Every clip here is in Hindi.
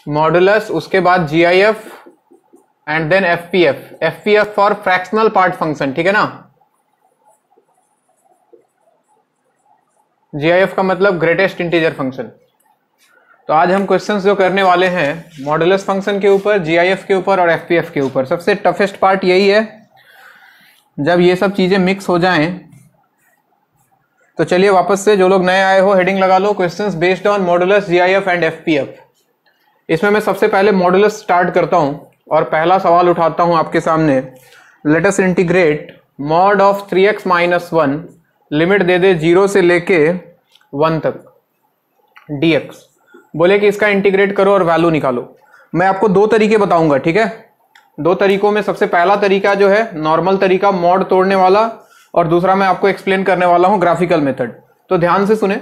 मॉडुलस, उसके बाद GIF and then FPF. FPF for fractional part function, ठीक है ना। जीआईएफ का मतलब ग्रेटेस्ट इंटीजर फंक्शन। तो आज हम क्वेश्चंस जो करने वाले हैं मॉडुलस फंक्शन के ऊपर, जीआईएफ के ऊपर और एफपीएफ के ऊपर। सबसे टफेस्ट पार्ट यही है, जब ये सब चीजें मिक्स हो जाएं। तो चलिए वापस से, जो लोग नए आए हो हेडिंग लगा लो, questions based on modulus, GIF and FPF. इसमें मैं सबसे पहले मॉडुलस स्टार्ट करता हूं और पहला सवाल उठाता हूं आपके सामने। Let us integrate mod of 3x minus 1, limit दे दे 0 से लेके 1 तक dx। बोले कि इसका इंटीग्रेट करो और वैल्यू निकालो। मैं आपको दो तरीके बताऊंगा, ठीक है। दो तरीकों में सबसे पहला तरीका जो है नॉर्मल तरीका, मॉड तोड़ने वाला, और दूसरा मैं आपको एक्सप्लेन करने वाला हूं ग्राफिकल मेथड। तो ध्यान से सुने।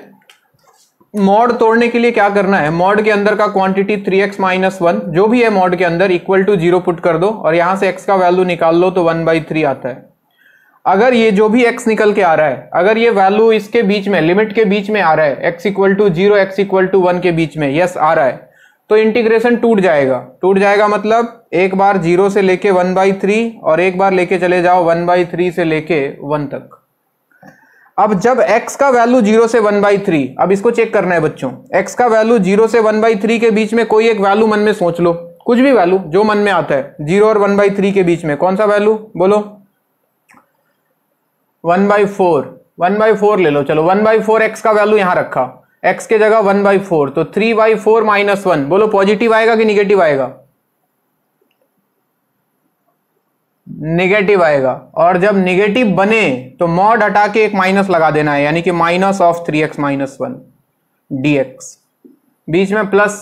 मॉड तोड़ने के लिए क्या करना है, मॉड के अंदर का क्वांटिटी 3x माइनस 1 जो भी है मॉड के अंदर इक्वल टू 0 पुट कर दो और यहां से x का वैल्यू निकाल लो तो 1/3 आता है। अगर ये जो भी x निकल के आ रहा है, अगर ये वैल्यू इसके बीच में, लिमिट के बीच में आ रहा है, x equal to 0 x equal to 1 के बीच में यस आ रहा है, तो इंटीग्रेशन टूट जाएगा। टूट जाएगा मतलब एक बार 0 से लेके 1/3 और एक बार लेके चले जाओ 1/3 से लेके 1 तक। अब जब x का वैल्यू 0 से 1/3, अब इसको चेक करना है बच्चों। x का वैल्यू 0 से 1/3 के बीच में कोई एक वैल्यू मन में सोच लो, कुछ भी वैल्यू जो मन में आता है। 0 और 1/3 के बीच में कौन सा वैल्यू बोलो? 1/4। 1/4 ले लो, चलो 1/4 x का वैल्यू यहां रखा, x के जगह 1/4, तो 3/4 माइनस 1। बोलो पॉजिटिव आएगा कि निगेटिव आएगा? निगेटिव आएगा। और जब निगेटिव बने तो मॉड हटा के एक माइनस लगा देना है, यानी कि minus of 3x minus 1 dx। बीच में प्लस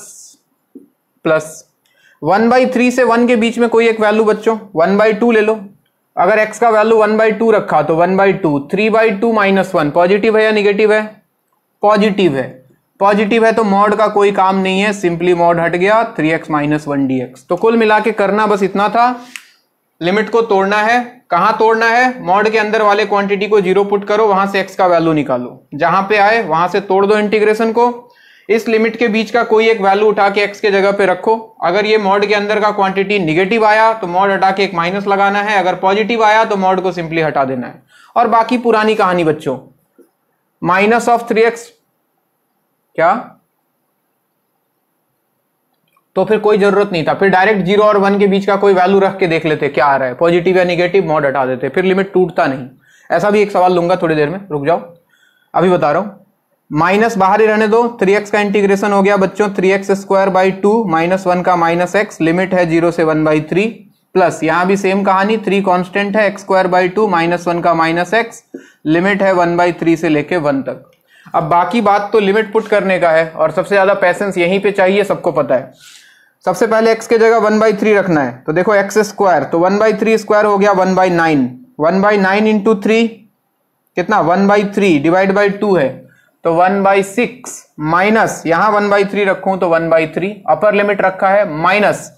प्लस। 1/3 से 1 के बीच में कोई एक वैल्यू बच्चों 1/2 ले लो। अगर x का वैल्यू 1/2 रखा तो 1/2, 3/2 माइनस 1 पॉजिटिव है या निगेटिव है? पॉजिटिव है। पॉजिटिव है तो मॉड का कोई काम नहीं है, सिंपली मॉड हट गया 3x माइनस 1 dx। तो कुल मिला के करना बस इतना था, लिमिट को तोड़ना है। कहां तोड़ना है? मॉड के अंदर वाले क्वांटिटी को 0 पुट करो, वहां से x का वैल्यू निकालो, जहां पे आए वहां से तोड़ दो इंटीग्रेशन को। इस लिमिट के बीच का कोई एक वैल्यू उठा के x के जगह पे रखो। अगर ये मॉड के अंदर का क्वांटिटी निगेटिव आया तो मॉड हटा के एक माइनस लगाना है, अगर पॉजिटिव आया तो मॉड को सिंपली हटा देना है। और बाकी पुरानी कहानी बच्चों, माइनस ऑफ 3x क्या, तो फिर कोई जरूरत नहीं था, फिर डायरेक्ट 0 और 1 के बीच का कोई वैल्यू रख के देख लेते क्या आ रहा है, पॉजिटिव या निगेटिव, मॉड हटा देते, फिर लिमिट टूटता नहीं। ऐसा भी एक सवाल लूंगा थोड़ी देर में, रुक जाओ अभी बता रहा हूं। माइनस बाहर ही रहने दो। 3x का इंटीग्रेशन हो गया बच्चों 3x² 2 माइनस 1 का माइनस x, लिमिट है 0 से 1/3, प्लस यहां भी सेम कहानी, 3 कांस्टेंट है, x² 2 माइनस 1 का माइनस x, लिमिट है 1/3 से लेके 1 तक। अब बाकी बात तो लिमिट पुट करने का है और सबसे ज्यादा पैसेंस यहीं पे चाहिए, सबको पता है। सबसे पहले x के जगह 1/3 रखना है, तो देखो x², तो 1/3 स्क्वायर हो गया 1/9। 1/9 इंटू 3 कितना? 1/3 डिवाइड बाई 2 है तो 1/6, माइनस यहां 1/3 रखूं तो 1/3, अपर लिमिट रखा है, माइनस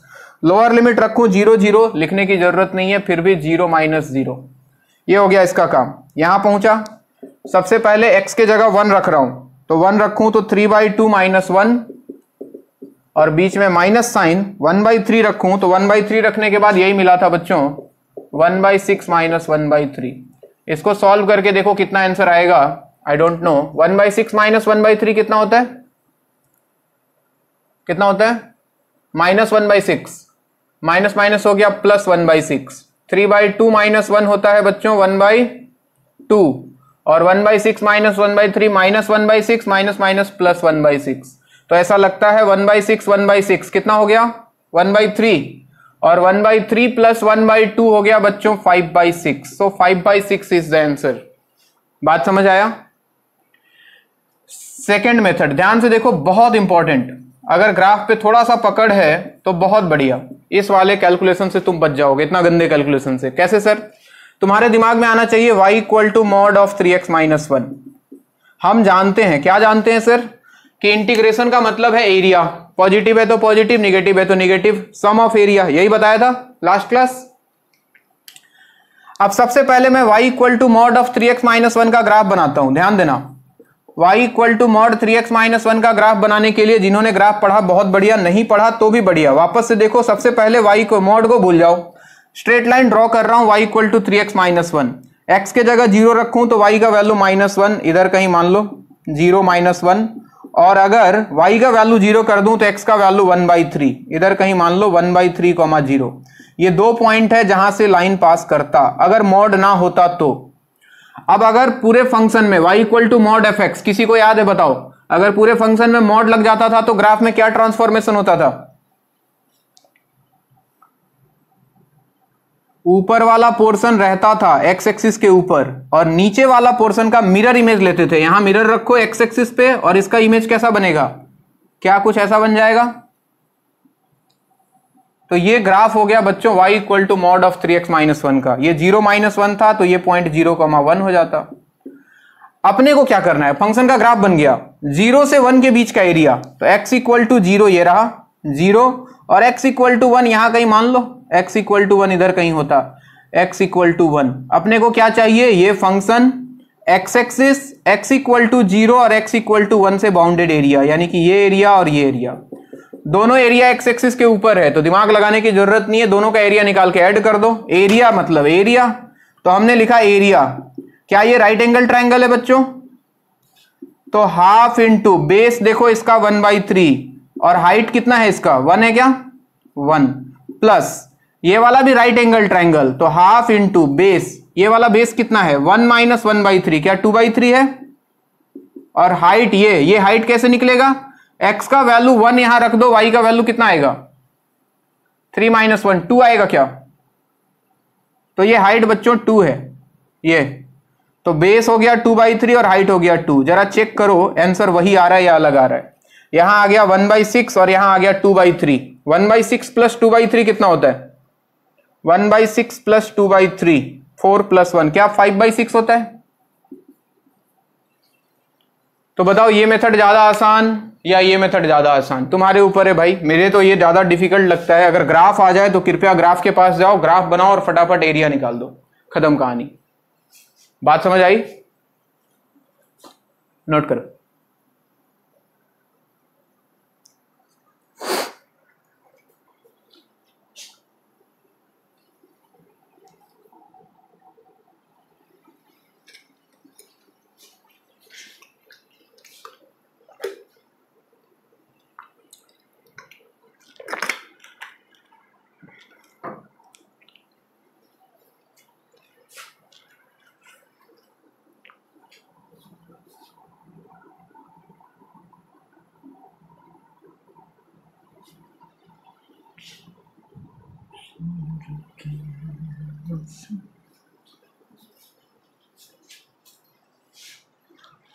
लोअर लिमिट रखूं 0 0, लिखने की जरूरत नहीं है, फिर भी 0 माइनस 0। ये हो गया इसका काम। यहां पहुंचा, सबसे पहले x के जगह 1 रख रहा हूं, तो 1 रखूं तो 3/2 माइनस 1, और बीच में माइनस साइन। 1/3 रखूं तो 1/3 रखने के बाद यही मिला था बच्चों 1/6 माइनस 1/3। इसको सॉल्व करके देखो कितना आंसर आएगा, आई डोंट नो। 1/6 माइनस 1/3 कितना होता है? कितना होता है? माइनस 1/6, माइनस माइनस हो गया प्लस 1/6। 3/2 माइनस 1 होता है बच्चों 1/2, और 1/6 minus 1/3 minus 1/6 minus minus plus 1/6। तो ऐसा लगता है 1/6 1/6 कितना हो गया? 1/3, और 1/3 प्लस 1/2 हो गया बच्चों 5/6। सो 5/6 इज द आंसर। बात समझ आया? सेकेंड मेथड ध्यान से देखो, बहुत इंपॉर्टेंट। अगर ग्राफ पे थोड़ा सा पकड़ है तो बहुत बढ़िया, इस वाले कैलकुलेशन से तुम बच जाओगे, इतना गंदे कैलकुलेशन से। कैसे सर? तुम्हारे दिमाग में आना चाहिए y equal to mod of 3x minus 1। हम जानते हैं, क्या जानते हैं सर? कि इंटीग्रेशन का मतलब है एरिया, पॉजिटिव है तो पॉजिटिव, निगेटिव है तो निगेटिव, सम ऑफ एरिया, यही बताया था लास्ट क्लास। अब सबसे पहले मैं y equal to mod of 3x minus 1 का ग्राफ बनाता हूं, ध्यान देना। y equal to mod 3x minus 1 का ग्राफ बनाने के लिए जिन्होंने ग्राफ पढ़ा बहुत बढ़िया, नहीं पढ़ा तो भी बढ़िया, वापस से देखो। सबसे पहले y को मॉड को भूल जाओ, स्ट्रेट लाइन ड्रॉ कर रहा हूं y equal to 3x minus 1, x के जगह 0 रखूं तो y का वैल्यू -1 इधर कहीं मान लो 0 -1, और अगर y का वैल्यू 0 कर दूं तो x का वैल्यू 1/3 इधर कहीं मान लो 1/3, 0। ये 2 पॉइंट है जहां से लाइन पास करता, अगर मॉड ना होता तो। अब अगर पूरे फंक्शन में y equal to mod f x, किसी को याद है बताओ, अगर पूरे फंक्शन में मॉड लग जाता था तो ग्राफ में क्या ट्रांसफॉर्मेशन होता था? ऊपर वाला पोर्शन रहता था एक्स एक्सिस के ऊपर और नीचे वाला पोर्शन का मिरर इमेज लेते थे। यहां मिरर रखो एक्स एक्सिस पे और इसका इमेज कैसा बनेगा? क्या कुछ ऐसा बन जाएगा? तो ये ग्राफ हो गया बच्चों y equal to mod of 3x minus 1 का। ये 0 -1 था तो ये पॉइंट 0,1 हो जाता। अपने को क्या करना है, फंक्शन का ग्राफ बन गया 0 से 1 के बीच का एरिया, तो x इक्वल टू 0 ये रहा 0 और x इक्वल टू 1 यहां कहीं मान लो, x इक्वल टू 1 इधर कहीं होता, x इक्वल टू 1। अपने को क्या चाहिए, ये function x axis x equal to 0 और x इक्वल टू 1 से बाउंडेड एरिया, यानी कि ये एरिया और ये एरिया, दोनों एरिया एक्स एक्सिस के ऊपर है तो दिमाग लगाने की जरूरत नहीं है, दोनों का एरिया निकाल के ऐड कर दो। एरिया मतलब एरिया, तो हमने लिखा एरिया। क्या ये राइट एंगल ट्राइंगल है बच्चों? तो हाफ इंटू बेस, देखो इसका 1/3 और हाइट कितना है इसका 1 है क्या, 1 प्लस ये वाला भी राइट एंगल ट्राइंगल, तो हाफ इंटू बेस, ये वाला बेस कितना है 1 - 1/3, क्या 2/3 है, और हाइट ये हाइट कैसे निकलेगा, x का वैल्यू 1 यहां रख दो, y का वैल्यू कितना आएगा 3 - 1 2 आएगा क्या, तो ये हाइट बच्चों 2 है ये, तो बेस हो गया 2/3 और हाइट हो गया 2। जरा चेक करो आंसर वही आ रहा है या अलग आ रहा है। यहां आ गया 1/6 और यहां आ गया 2/3। 1/6 प्लस 2/3 कितना होता है, 1/6 प्लस 2/3 4 + 1 क्या 5/6 होता है। तो बताओ ये मेथड ज्यादा आसान या ये मेथड ज्यादा आसान, तुम्हारे ऊपर है भाई। मेरे तो ये ज्यादा डिफिकल्ट लगता है। अगर ग्राफ आ जाए तो कृपया ग्राफ के पास जाओ, ग्राफ बनाओ और फटाफट एरिया निकाल दो, खत्म कहानी। बात समझ आई? नोट करो।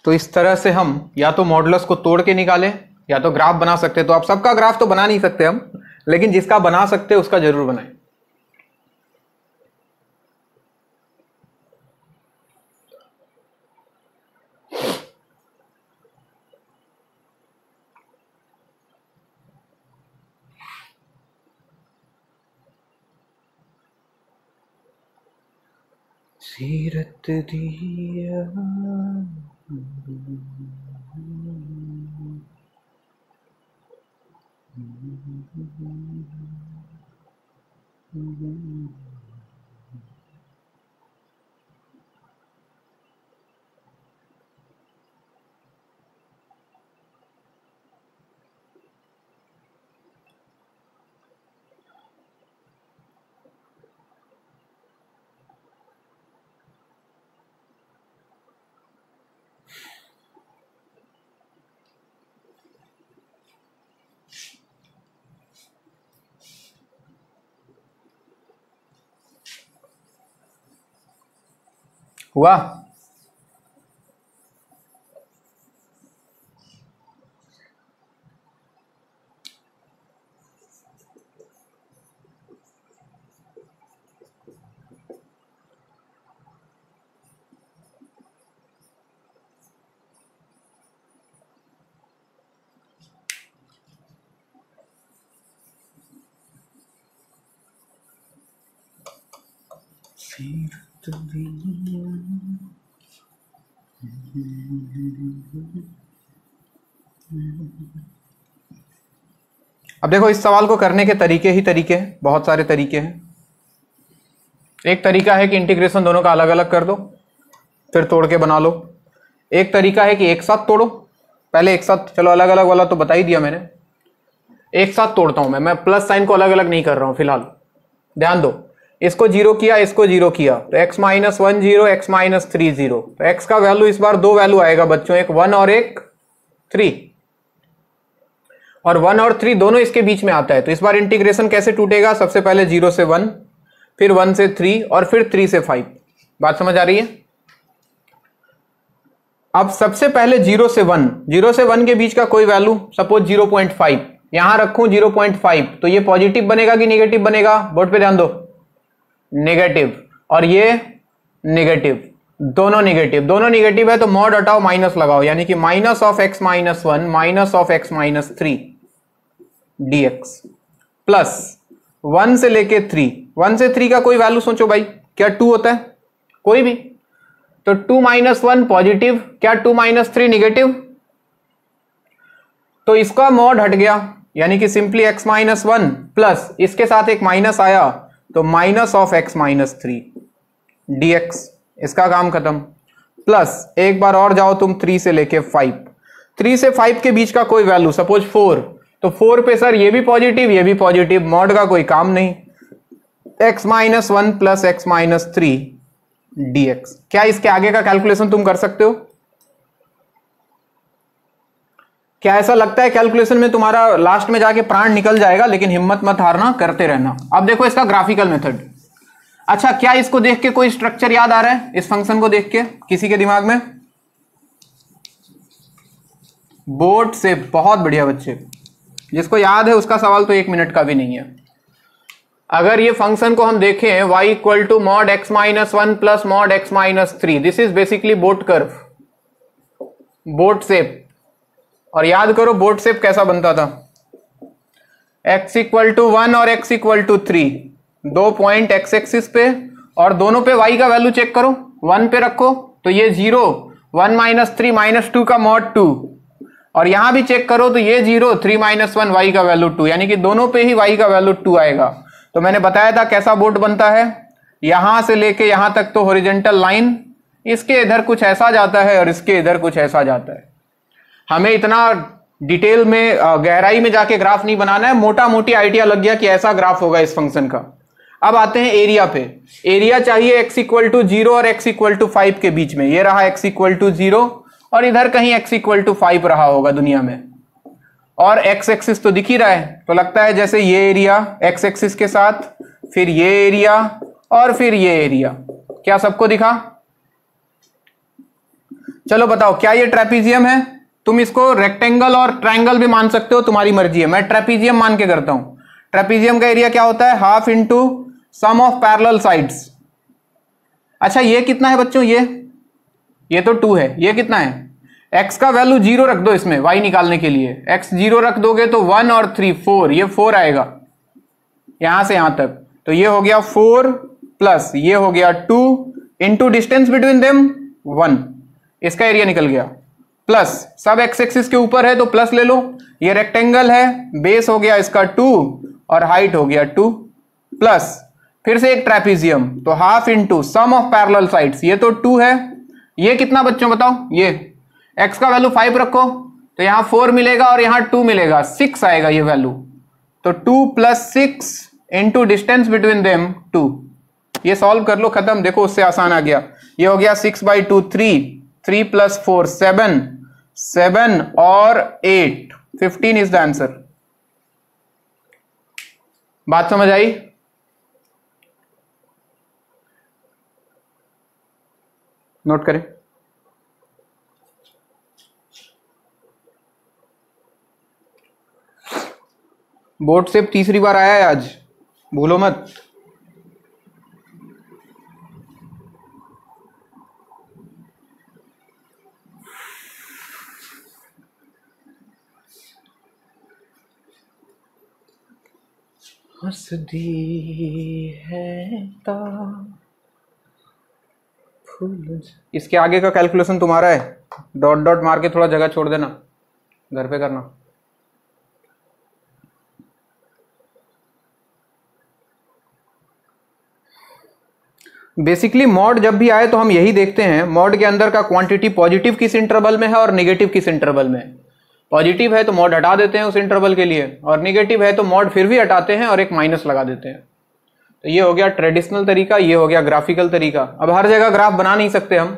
तो इस तरह से हम या तो मॉडुलस को तोड़ के निकालें या तो ग्राफ बना सकते हैं। तो आप सबका ग्राफ तो बना नहीं सकते हम, लेकिन जिसका बना सकते हैं उसका जरूर बनाएं। सीरत दिया हुआ। सीरत दिया अब देखो इस सवाल को करने के तरीके ही तरीके हैं, बहुत सारे तरीके हैं। एक तरीका है कि इंटीग्रेशन दोनों का अलग अलग कर दो फिर तोड़ के बना लो। एक तरीका है कि एक साथ तोड़ो, पहले एक साथ, चलो अलग अलग वाला तो बता ही दिया मैंने, एक साथ तोड़ता हूं मैं प्लस साइन को अलग अलग नहीं कर रहा हूं फिलहाल। ध्यान दो, इसको जीरो किया, इसको जीरो किया, तो x माइनस 1 0, x माइनस 3 0, तो x का वैल्यू इस बार दो वैल्यू आएगा बच्चों, एक 1 और एक 3, और 1 और 3 दोनों इसके बीच में आता है। तो इस बार इंटीग्रेशन कैसे टूटेगा, सबसे पहले 0 से 1, फिर 1 से 3 और फिर 3 से 5। बात समझ आ रही है? अब सबसे पहले 0 से 1, 0 से 1 के बीच का कोई वैल्यू, सपोज 0.5 यहां रखूं, 0.5, तो ये पॉजिटिव बनेगा कि नेगेटिव बनेगा? बोर्ड पे ध्यान दो, नेगेटिव, और ये नेगेटिव, दोनों नेगेटिव, दोनों नेगेटिव है तो मॉड हटाओ माइनस लगाओ, यानी कि minus of x minus 1 minus of x minus 3 dx plus 1 से लेके 3, 1 से 3 का कोई वैल्यू सोचो भाई, क्या 2 होता है? कोई भी, तो 2 माइनस 1 पॉजिटिव, क्या 2 माइनस 3 निगेटिव? तो इसका मॉड हट गया, यानी कि सिंपली x माइनस 1 प्लस इसके साथ एक माइनस आया तो minus of x minus 3 dx, इसका काम खत्म। प्लस एक बार और जाओ तुम 3 से लेके 5, 3 से 5 के बीच का कोई वैल्यू, सपोज 4, तो 4 पे सर ये भी पॉजिटिव ये भी पॉजिटिव, मॉड का कोई काम नहीं, x minus 1 plus x minus 3 dx। क्या इसके आगे का कैलकुलेशन तुम कर सकते हो? क्या ऐसा लगता है कैलकुलेशन में तुम्हारा लास्ट में जाके प्राण निकल जाएगा? लेकिन हिम्मत मत हारना, करते रहना। अब देखो इसका ग्राफिकल मेथड। अच्छा, क्या इसको देख के कोई स्ट्रक्चर याद आ रहा है? इस फंक्शन को देख के किसी के दिमाग में? बोर्ड से, बहुत बढ़िया बच्चे, जिसको याद है उसका सवाल तो 1 मिनट का भी नहीं है। अगर ये फंक्शन को हम देखें y equal to mod x minus 1 plus mod x minus 3, this is basically boat curve, boat shape. और याद करो बोट शेप कैसा बनता था, x इक्वल टू 1 और x इक्वल टू 3, दो पॉइंट x एक्सिस पे, और दोनों पे y का वैल्यू चेक करो, 1 पे रखो तो ये 0, 1 माइनस 3 माइनस 2 का मॉड 2, और यहां भी चेक करो तो ये 0, 3 माइनस 1 y का वैल्यू 2, यानी कि दोनों पे ही y का वैल्यू 2 आएगा। तो मैंने बताया था कैसा बोट बनता है, यहां से लेके यहां तक तो हॉरिजॉन्टल लाइन, इसके इधर कुछ ऐसा जाता है और इसके इधर कुछ ऐसा जाता है। हमें इतना डिटेल में गहराई में जाके ग्राफ नहीं बनाना है, मोटा मोटी आइडिया लग गया कि ऐसा ग्राफ होगा इस फंक्शन का। अब आते हैं एरिया पे। एरिया चाहिए x इक्वल टू 0 और x इक्वल टू 5 के बीच में, ये रहा x इक्वल टू 0 और इधर कहीं x इक्वल टू 5 रहा होगा दुनिया में, और x एक्सिस तो दिख ही रहा है, तो लगता है जैसे ये एरिया x एक्सिस के साथ, फिर ये एरिया और फिर ये एरिया, क्या सबको दिखा? चलो बताओ, क्या ये ट्रेपीजियम है? तुम इसको रेक्टेंगल और ट्रायंगल भी मान सकते हो, तुम्हारी मर्जी है, मैं ट्रेपीजियम मान के करता हूं। ट्रेपीजियम का एरिया क्या होता है? Half into sum of parallel sides. अच्छा ये कितना है बच्चों? ये तो 2 है, ये कितना है? x का वैल्यू 0 रख दो इसमें y निकालने के लिए, x 0 रख दोगे तो 1 और 3 4, ये 4 आएगा यहां से यहां तक, तो ये हो गया 4 प्लस ये हो गया 2 इंटू डिस्टेंस बिटवीन देम 1, इसका एरिया निकल गया। प्लस सब x एक्सिस के ऊपर है तो प्लस ले लो, ये रेक्टेंगल है, बेस हो गया इसका 2 और हाइट हो गया 2, प्लस फिर से एक ट्रेपीजियम, तो half into sum of parallel sides, ये तो 2 है, ये कितना बच्चों बताओ? ये x का वैल्यू 5 रखो तो यहां 4 मिलेगा और यहां 2 मिलेगा, 6 आएगा ये वैल्यू, तो 2 plus 6 into distance between them 2, ये सॉल्व कर लो, खत्म। देखो उससे आसान आ गया, ये हो गया 6/2 3 प्लस 4 7 और 8 15 इज द आंसर। बात समझ आई? नोट करें। बोर्ड से तीसरी बार आया है आज, भूलो मत। हंसदी है ता इसके आगे का कैलकुलेशन तुम्हारा है, डॉट डॉट मार के थोड़ा जगह छोड़ देना, घर पे करना। बेसिकली मॉड जब भी आए तो हम यही देखते हैं, मॉड के अंदर का क्वांटिटी पॉजिटिव किस इंटरवल में है और नेगेटिव किस इंटरवल में है। पॉजिटिव है तो मॉड हटा देते हैं उस इंटरवल के लिए, और नेगेटिव है तो मॉड फिर भी हटाते हैं और एक माइनस लगा देते हैं। तो ये हो गया ट्रेडिशनल तरीका, ये हो गया ग्राफिकल तरीका। अब हर जगह ग्राफ बना नहीं सकते हम,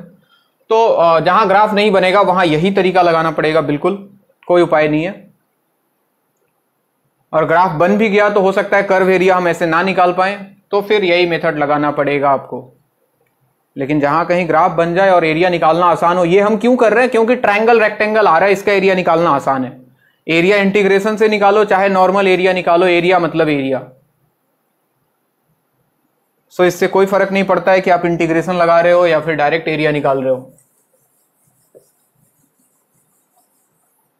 तो जहां ग्राफ नहीं बनेगा वहां यही तरीका लगाना पड़ेगा, बिल्कुल कोई उपाय नहीं है। और ग्राफ बन भी गया तो हो सकता है कर्व एरिया हम ऐसे ना निकाल पाए, तो फिर यही मेथड लगाना पड़ेगा आपको। लेकिन जहां कहीं ग्राफ बन जाए और एरिया निकालना आसान हो, ये हम क्यों कर रहे हैं, क्योंकि ट्रायंगल रेक्टेंगल आ रहा है, इसका एरिया निकालना आसान है। एरिया इंटीग्रेशन से निकालो चाहे नॉर्मल एरिया निकालो, एरिया मतलब एरिया। सो इससे कोई फर्क नहीं पड़ता है कि आप इंटीग्रेशन लगा रहे हो या फिर डायरेक्ट एरिया निकाल रहे हो।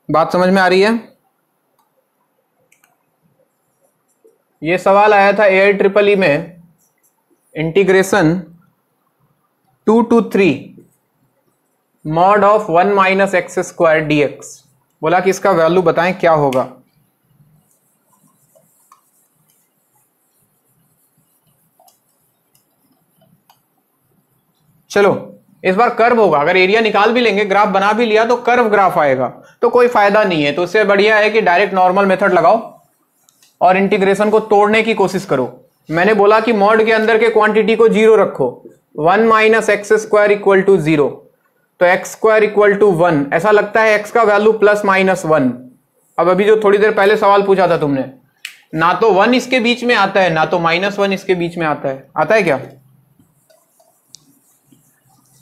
बात समझ में आ रही है? ये सवाल आया था AIEEE में, integration 2 to 3 mod of 1 minus x square dx। बोला कि इसका वैल्यू बताएं क्या होगा। चलो इस बार कर्व होगा, अगर एरिया निकाल भी लेंगे, ग्राफ बना भी लिया तो कर्व ग्राफ आएगा, तो कोई फायदा नहीं है। तो इससे बढ़िया है कि डायरेक्ट नॉर्मल मेथड लगाओ और इंटीग्रेशन को तोड़ने की कोशिश करो। मैंने बोला कि मॉड के अंदर के क्वांटिटी को 0 रखो, 1 minus x square equal to 0, तो एक्स स्क्वायर इक्वल टू 1। ऐसा लगता है एक्स का वैल्यू प्लस माइनस 1। अब अभी जो थोड़ी देर पहले सवाल पूछा था तुमने, ना तो 1 इसके बीच में आता है ना तो -1 इसके बीच में आता है क्या?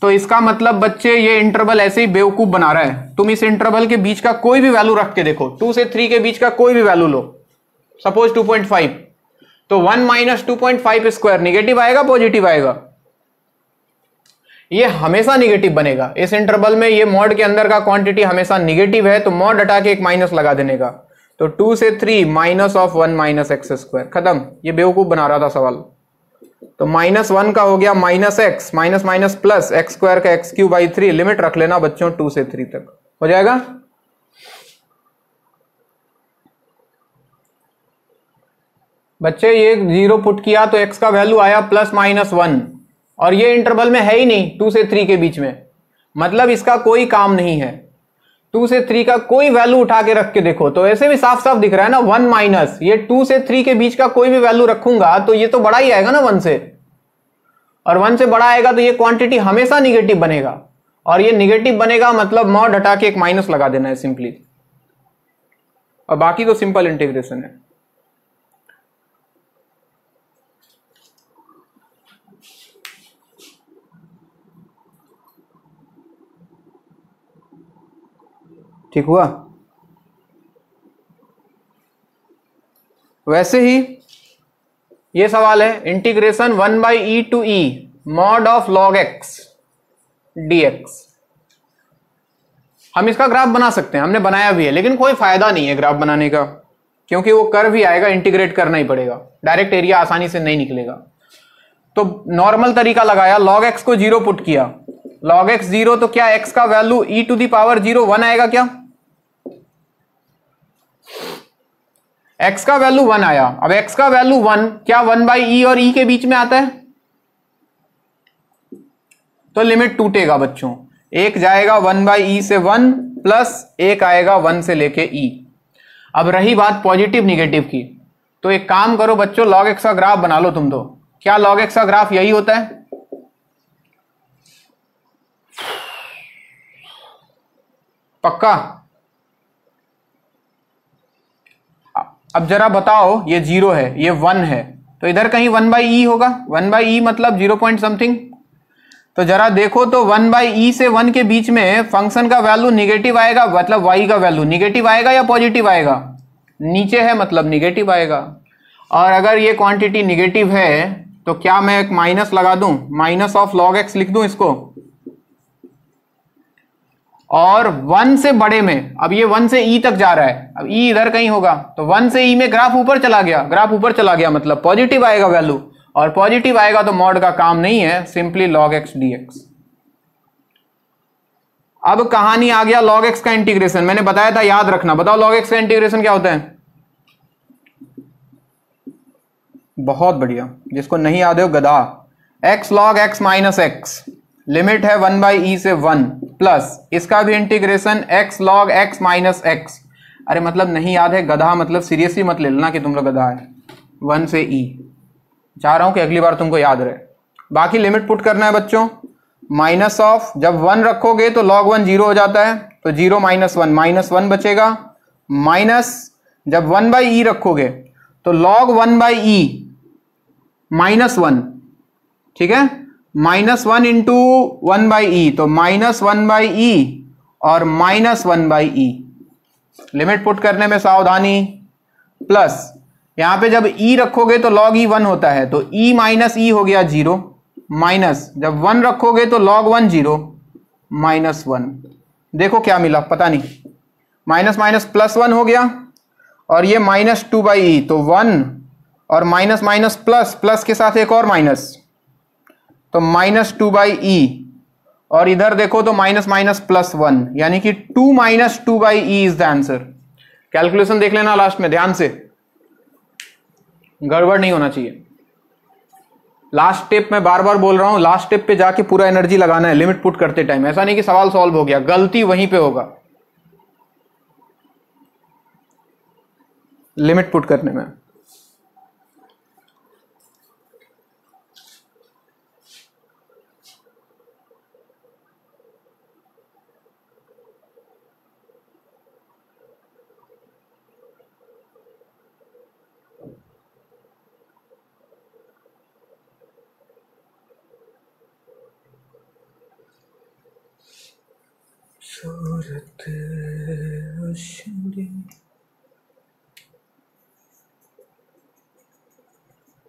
तो इसका मतलब बच्चे ये इंटरवल ऐसे ही बेवकूफ बना रहा है। तुम इस इंटरवल के बीच का कोई भी वैल्यू रख के देखो, 2 से 3 के बीच का कोई भी वैल्यू लो, सपोज 2.5, तो 1 माइनस 2.5 स्क्वायर निगेटिव आएगा पॉजिटिव आएगा? ये हमेशा निगेटिव बनेगा। इस इंटरवल में ये मॉड के अंदर का क्वांटिटी हमेशा निगेटिव है, तो मॉड हटा के एक माइनस लगा देने का। तो 2 से 3 minus of 1 minus x square, खत्म। ये बेवकूफ बना रहा था सवाल। तो -1 का हो गया minus x, minus minus plus x square का x³ 3। लिमिट रख लेना बच्चों 2 से 3 तक, हो जाएगा। बच्चे ये 0 पुट किया तो x का वैल्यू आया +-1, और ये इंटरवल में है ही नहीं 2 से 3 के बीच में, मतलब इसका कोई काम नहीं है। 2 से 3 का कोई वैल्यू उठा के रख के देखो तो ऐसे भी साफ साफ दिख रहा है ना, 1 माइनस, ये 2 से 3 के बीच का कोई भी वैल्यू रखूंगा तो ये तो बड़ा ही आएगा ना 1 से, और 1 से बड़ा आएगा तो ये क्वांटिटी हमेशा निगेटिव बनेगा, और ये निगेटिव बनेगा मतलब मॉड हटा के एक माइनस लगा देना है सिंपली, और बाकी तो सिंपल इंटीग्रेशन है। ठीक हुआ? वैसे ही ये सवाल है integration 1/e to e mod of log x dx। हम इसका ग्राफ बना सकते हैं, हमने बनाया भी है, लेकिन कोई फायदा नहीं है ग्राफ बनाने का, क्योंकि वो कर्व ही आएगा, इंटीग्रेट करना ही पड़ेगा, डायरेक्ट एरिया आसानी से नहीं निकलेगा। तो नॉर्मल तरीका लगाया, log x को 0 पुट किया, log x 0, तो क्या x का value e to the power 0 1 आएगा क्या? x का वैल्यू 1 आया। अब x का वैल्यू 1 क्या 1/e और e के बीच में आता है? तो लिमिट टूटेगा बच्चों, एक जाएगा 1/e से 1 प्लस एक आएगा 1 से लेके e। अब रही बात पॉजिटिव निगेटिव की, तो एक काम करो बच्चों, log x का ग्राफ बना लो तुम। तो क्या log x का ग्राफ यही होता है? पक्का? अब जरा बताओ, ये 0 है, ये 1 है, तो इधर कहीं 1/e होगा। 1/e मतलब 0 पॉइंट समथिंग। तो जरा देखो तो 1/e से 1 के बीच में फंक्शन का वैल्यू निगेटिव आएगा, मतलब y का वैल्यू निगेटिव आएगा या पॉजिटिव आएगा? नीचे है मतलब निगेटिव आएगा। और अगर ये क्वांटिटी निगेटिव है तो क्या मैं एक माइनस लगा दूं, माइनस ऑफ log x लिख दूं इसको, और 1 से बड़े में, अब ये 1 से e तक जा रहा है, अब e इधर कहीं होगा, तो 1 से e में ग्राफ ऊपर चला गया, ग्राफ ऊपर चला गया मतलब पॉजिटिव आएगा वैल्यू, और पॉजिटिव आएगा तो मॉड का काम नहीं है, सिंपली log x dx। अब कहानी आ गया log x का इंटीग्रेशन, मैंने बताया था याद रखना। बताओ log x का इंटीग्रेशन क्या होता है? बहुत बढ़िया, जिसको नहीं याद है गधा। x log x minus x, limit है 1/e से 1 प्लस इसका भी integration x log x minus x. अरे मतलब नहीं याद है गधा, मतलब सीरियसली मत ले लेना कि तुम लोग गधा है। 1 से e, चाह रहा हूं कि अगली बार तुमको याद रहे। बाकी लिमिट पुट करना है बच्चों, माइनस ऑफ, जब 1 रखोगे तो log 1 0 हो जाता है, तो 0 माइनस 1 माइनस 1 बचेगा, माइनस जब 1/e रखोगे तो log 1/e माइनस 1, ठीक है, -1 इंटू 1/e, तो -1/e और -1/e। लिमिट पुट करने में सावधानी, प्लस यहां पे जब e रखोगे तो log e 1 होता है, तो e माइनस e हो गया 0, माइनस जब 1 रखोगे तो log 1 0 माइनस 1। देखो क्या मिला पता नहीं, माइनस माइनस प्लस 1 हो गया, और ये -2/e, तो 1 और माइनस माइनस प्लस, प्लस के साथ एक और माइनस, तो -2/e, और इधर देखो तो माइनस माइनस प्लस 1, यानी कि 2 - 2/e is the answer. Calculation देख लेना लास्ट में ध्यान से, गड़बड़ नहीं होना चाहिए। लास्ट स्टेप मैं बार बार बोल रहा हूं, लास्ट स्टेप पे जाके पूरा एनर्जी लगाना है लिमिट पुट करते टाइम। ऐसा नहीं कि सवाल सॉल्व हो गया, गलती वहीं पे होगा लिमिट पुट करने में।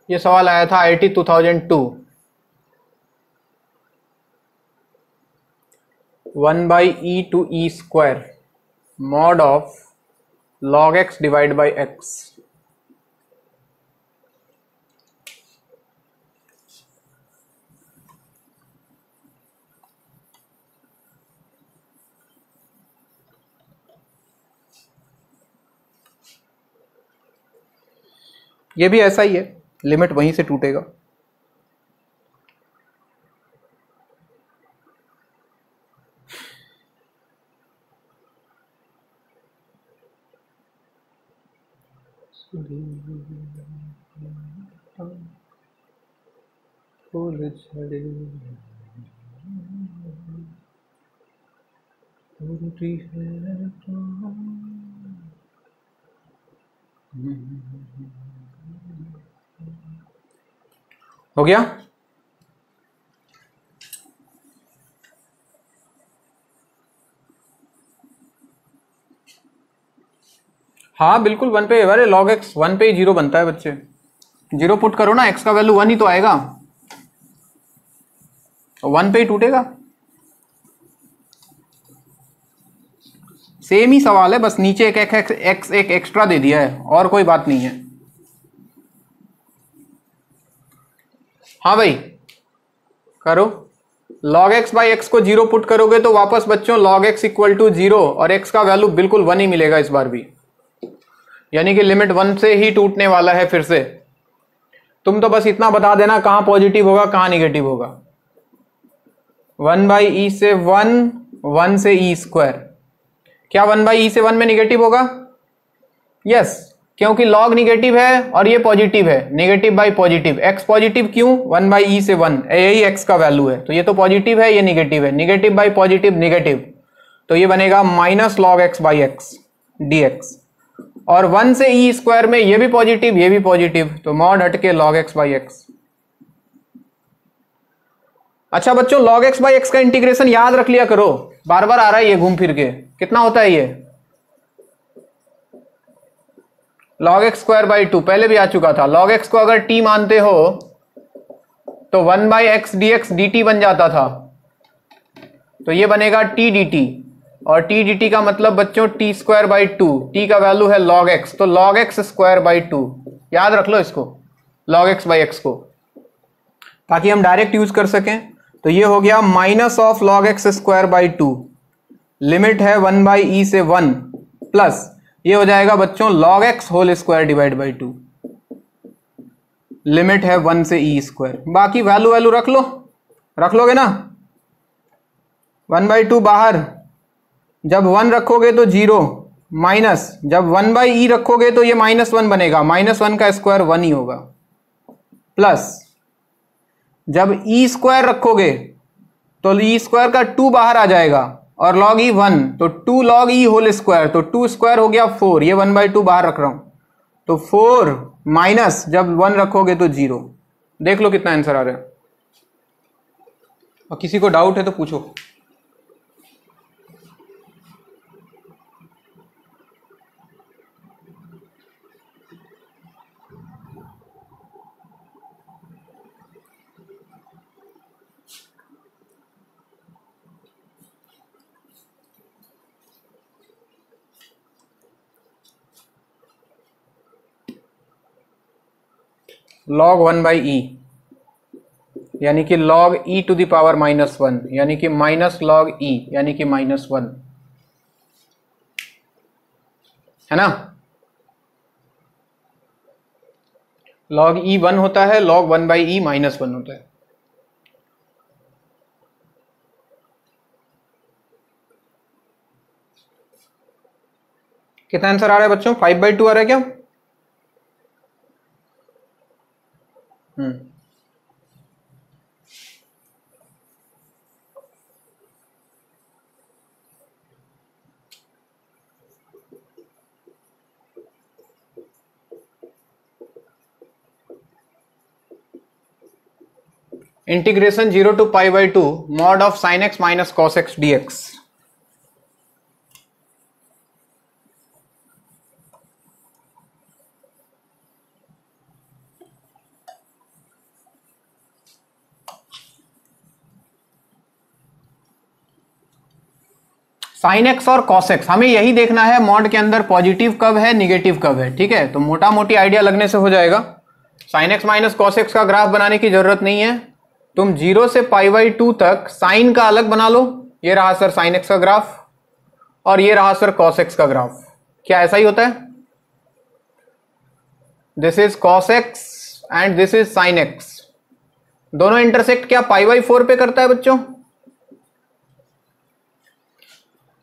ये सवाल आया था IIT 2002। 1/e to e square mod of log x divided by x। ये भी ऐसा ही है, लिमिट वहीं से टूटेगा। फूल झड़े हो गया। हाँ बिल्कुल 1 पे, अरे log x 1 पे ही 0 बनता है बच्चे। 0 पुट करो ना, x का वैल्यू 1 ही तो आएगा, 1 पे ही टूटेगा। सेम ही सवाल है, बस नीचे एक x एक एक्स्ट्रा दे दिया है, और कोई बात नहीं है। हाँ भाई करो, log x बाई एक्स को 0 पुट करोगे तो वापस बच्चों log x इक्वल टू 0 और x का वैल्यू बिल्कुल 1 ही मिलेगा इस बार भी, यानी कि लिमिट 1 से ही टूटने वाला है फिर से। तुम तो बस इतना बता देना कहां पॉजिटिव होगा कहां निगेटिव होगा। 1/e से 1, 1 से e स्क्वायर, क्या 1/e से 1 में निगेटिव होगा? यस, क्योंकि log निगेटिव है और ये पॉजिटिव है, negative by positive. x positive क्यों? 1/e से 1, यही x का वैल्यू है, तो ये तो पॉजिटिव है, ये निगेटिव है, निगेटिव बाई पॉजिटिव निगेटिव, तो ये बनेगा -log x by x dx। और 1 से e स्क्वायर में ये भी पॉजिटिव ये भी पॉजिटिव, तो मॉड हट के log x बाई एक्स। अच्छा बच्चों, log x बाई एक्स का इंटीग्रेशन याद रख लिया करो, बार बार आ रहा है ये घूम फिर के। कितना होता है ये? log x स्क्वायर बाई 2, पहले भी आ चुका था। log x को अगर t मानते हो तो 1/x dx dt बन जाता था, तो ये बनेगा t dt, और t dt का मतलब बच्चों t स्क्वायर बाई 2, t का वैल्यू है log x, तो log x स्क्वायर बाई 2। याद रख लो इसको, log x बाई एक्स को, ताकि हम डायरेक्ट यूज कर सकें। तो ये हो गया -log x square by 2, limit है 1/e से 1 प्लस ये हो जाएगा बच्चों log x whole square divide by 2, limit है 1 से e स्क्वायर। बाकी वैल्यू रख लोगे ना, 1/2 बाहर, जब 1 रखोगे तो 0 माइनस, जब 1/e रखोगे तो ये -1 बनेगा, -1 का स्क्वायर 1 ही होगा, प्लस जब e स्क्वायर रखोगे तो e स्क्वायर का 2 बाहर आ जाएगा और log e 1, तो 2 log e होल स्क्वायर, तो 2 स्क्वायर हो गया 4, ये 1/2 बाहर रख रहा हूं, तो 4 माइनस जब 1 रखोगे तो 0। देख लो कितना आंसर आ रहा है, और किसी को डाउट है तो पूछो। log 1/e यानी कि log e to the power -1 यानी कि माइनस log e यानी कि -1 है ना। log e 1 होता है, log 1/e -1 होता है। कितना आंसर आ रहा है बच्चों? 5/2 आ रहा है क्या? Integration 0 to π/2 mod of sin x minus cos x dx। Sine x और कॉस एक्स हमें यही देखना है मॉड के अंदर पॉजिटिव कब है, निगेटिव कब है, ठीक है। तो मोटा मोटी आइडिया लगने से हो जाएगा। Sine x minus cos x का ग्राफ बनाने की जरूरत नहीं है, तुम 0 से π/2 तक साइन का अलग बना लो। ये रहा सर साइन एक्स का ग्राफ और ये रहा सर कॉस एक्स का ग्राफ। क्या ऐसा ही होता है? This is cos x and this is sine x. दोनों इंटरसेक्ट क्या π/4 पे करता है बच्चों?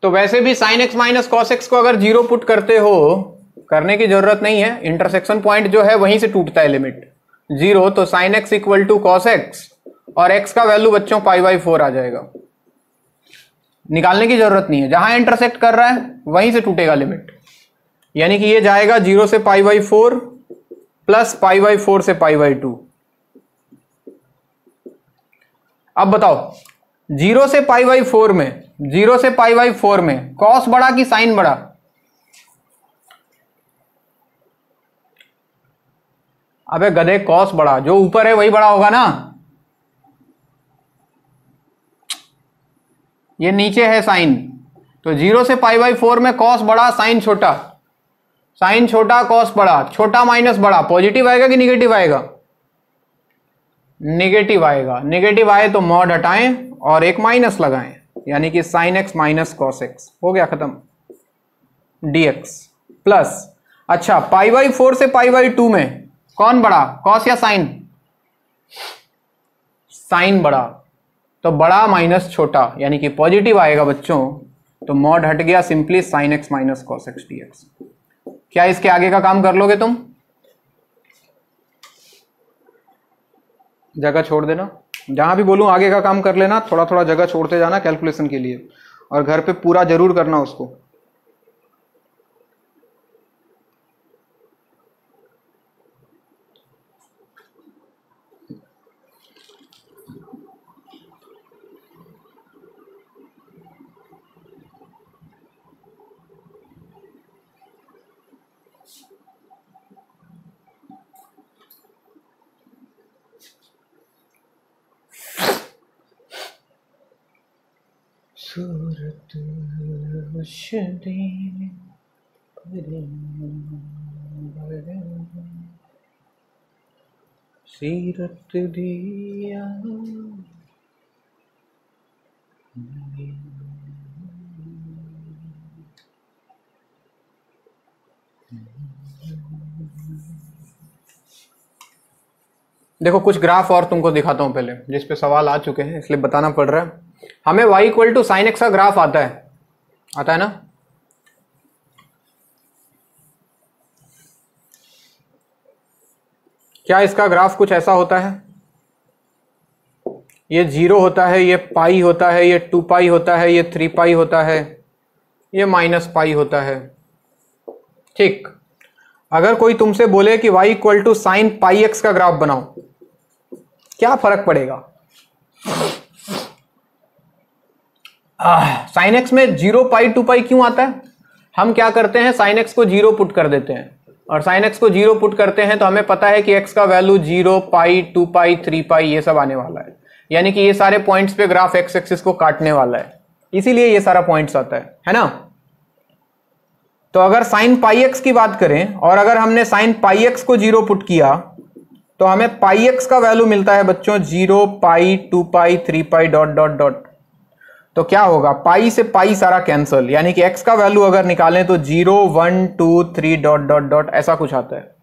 तो वैसे भी sine x minus cos x को अगर 0 पुट करते हो, करने की जरूरत नहीं है, इंटरसेक्शन पॉइंट जो है वहीं से टूटता है लिमिट 0, तो sine x equal to cos x और एक्स का वैल्यू बच्चों π/4 आ जाएगा। निकालने की जरूरत नहीं है, जहां इंटरसेक्ट कर रहा है वहीं से टूटेगा लिमिट, यानी कि ये जाएगा 0 से π/4 प्लस π/4 से π/2। अब बताओ 0 से π/4 में, 0 से π/4 में कॉस बड़ा कि साइन बड़ा? अबे गधे कॉस बड़ा, जो ऊपर है वही बड़ा होगा ना। ये नीचे है साइन, तो 0 से π/4 में कॉस बड़ा साइन छोटा, साइन छोटा कॉस बड़ा, छोटा माइनस बड़ा, पॉजिटिव आएगा कि निगेटिव आएगा? निगेटिव आएगा। निगेटिव आए तो मॉड हटाएं और एक माइनस लगाएं, यानी कि sine x minus cos x हो गया खत्म dx प्लस। अच्छा π/4 से π/2 में कौन बड़ा, कॉस या साइन? साइन बड़ा, तो बड़ा माइनस छोटा यानी कि पॉजिटिव आएगा बच्चों, तो मॉड हट गया, simply sine x minus cos x dx। क्या इसके आगे का काम कर लोगे तुम? जगह छोड़ देना, जहां भी बोलूं आगे का काम कर लेना, थोड़ा थोड़ा जगह छोड़ते जाना कैलकुलेशन के लिए, और घर पे पूरा जरूर करना उसको। सूरत सीरत दिया देखो कुछ ग्राफ और तुमको दिखाता हूं पहले, जिस पे सवाल आ चुके हैं इसलिए बताना पड़ रहा है। हमें y equal to sine x का ग्राफ आता है ना। क्या इसका ग्राफ कुछ ऐसा होता है? ये 0 होता है, ये पाई होता है, ये 2 पाई होता है, ये 3 पाई होता है, ये माइनस पाई होता है। ठीक, अगर कोई तुमसे बोले कि y equal to sine pi x का ग्राफ बनाओ, क्या फर्क पड़ेगा? साइन एक्स में 0 पाई 2 पाई क्यों आता है? हम क्या करते हैं, साइन एक्स को 0 पुट कर देते हैं, और साइन एक्स को 0 पुट करते हैं तो हमें पता है कि एक्स का वैल्यू 0 पाई 2 पाई 3 पाई ये सब आने वाला है, यानी कि ये सारे पॉइंट्स पे ग्राफ एक्स एक्सिस को काटने वाला है, इसीलिए ये सारा पॉइंट्स आता है ना। तो अगर साइन पाई एक्स की बात करें और अगर हमने साइन पाई एक्स को 0 पुट किया तो हमें पाई एक्स का वैल्यू मिलता है बच्चों 0 पाई 2 पाई 3 पाई डॉट डॉट डॉट। तो क्या होगा, पाई से पाई सारा कैंसल, यानी कि एक्स का वैल्यू अगर निकालें तो 0 1 2 3 डॉट डॉट डॉट ऐसा कुछ आता है।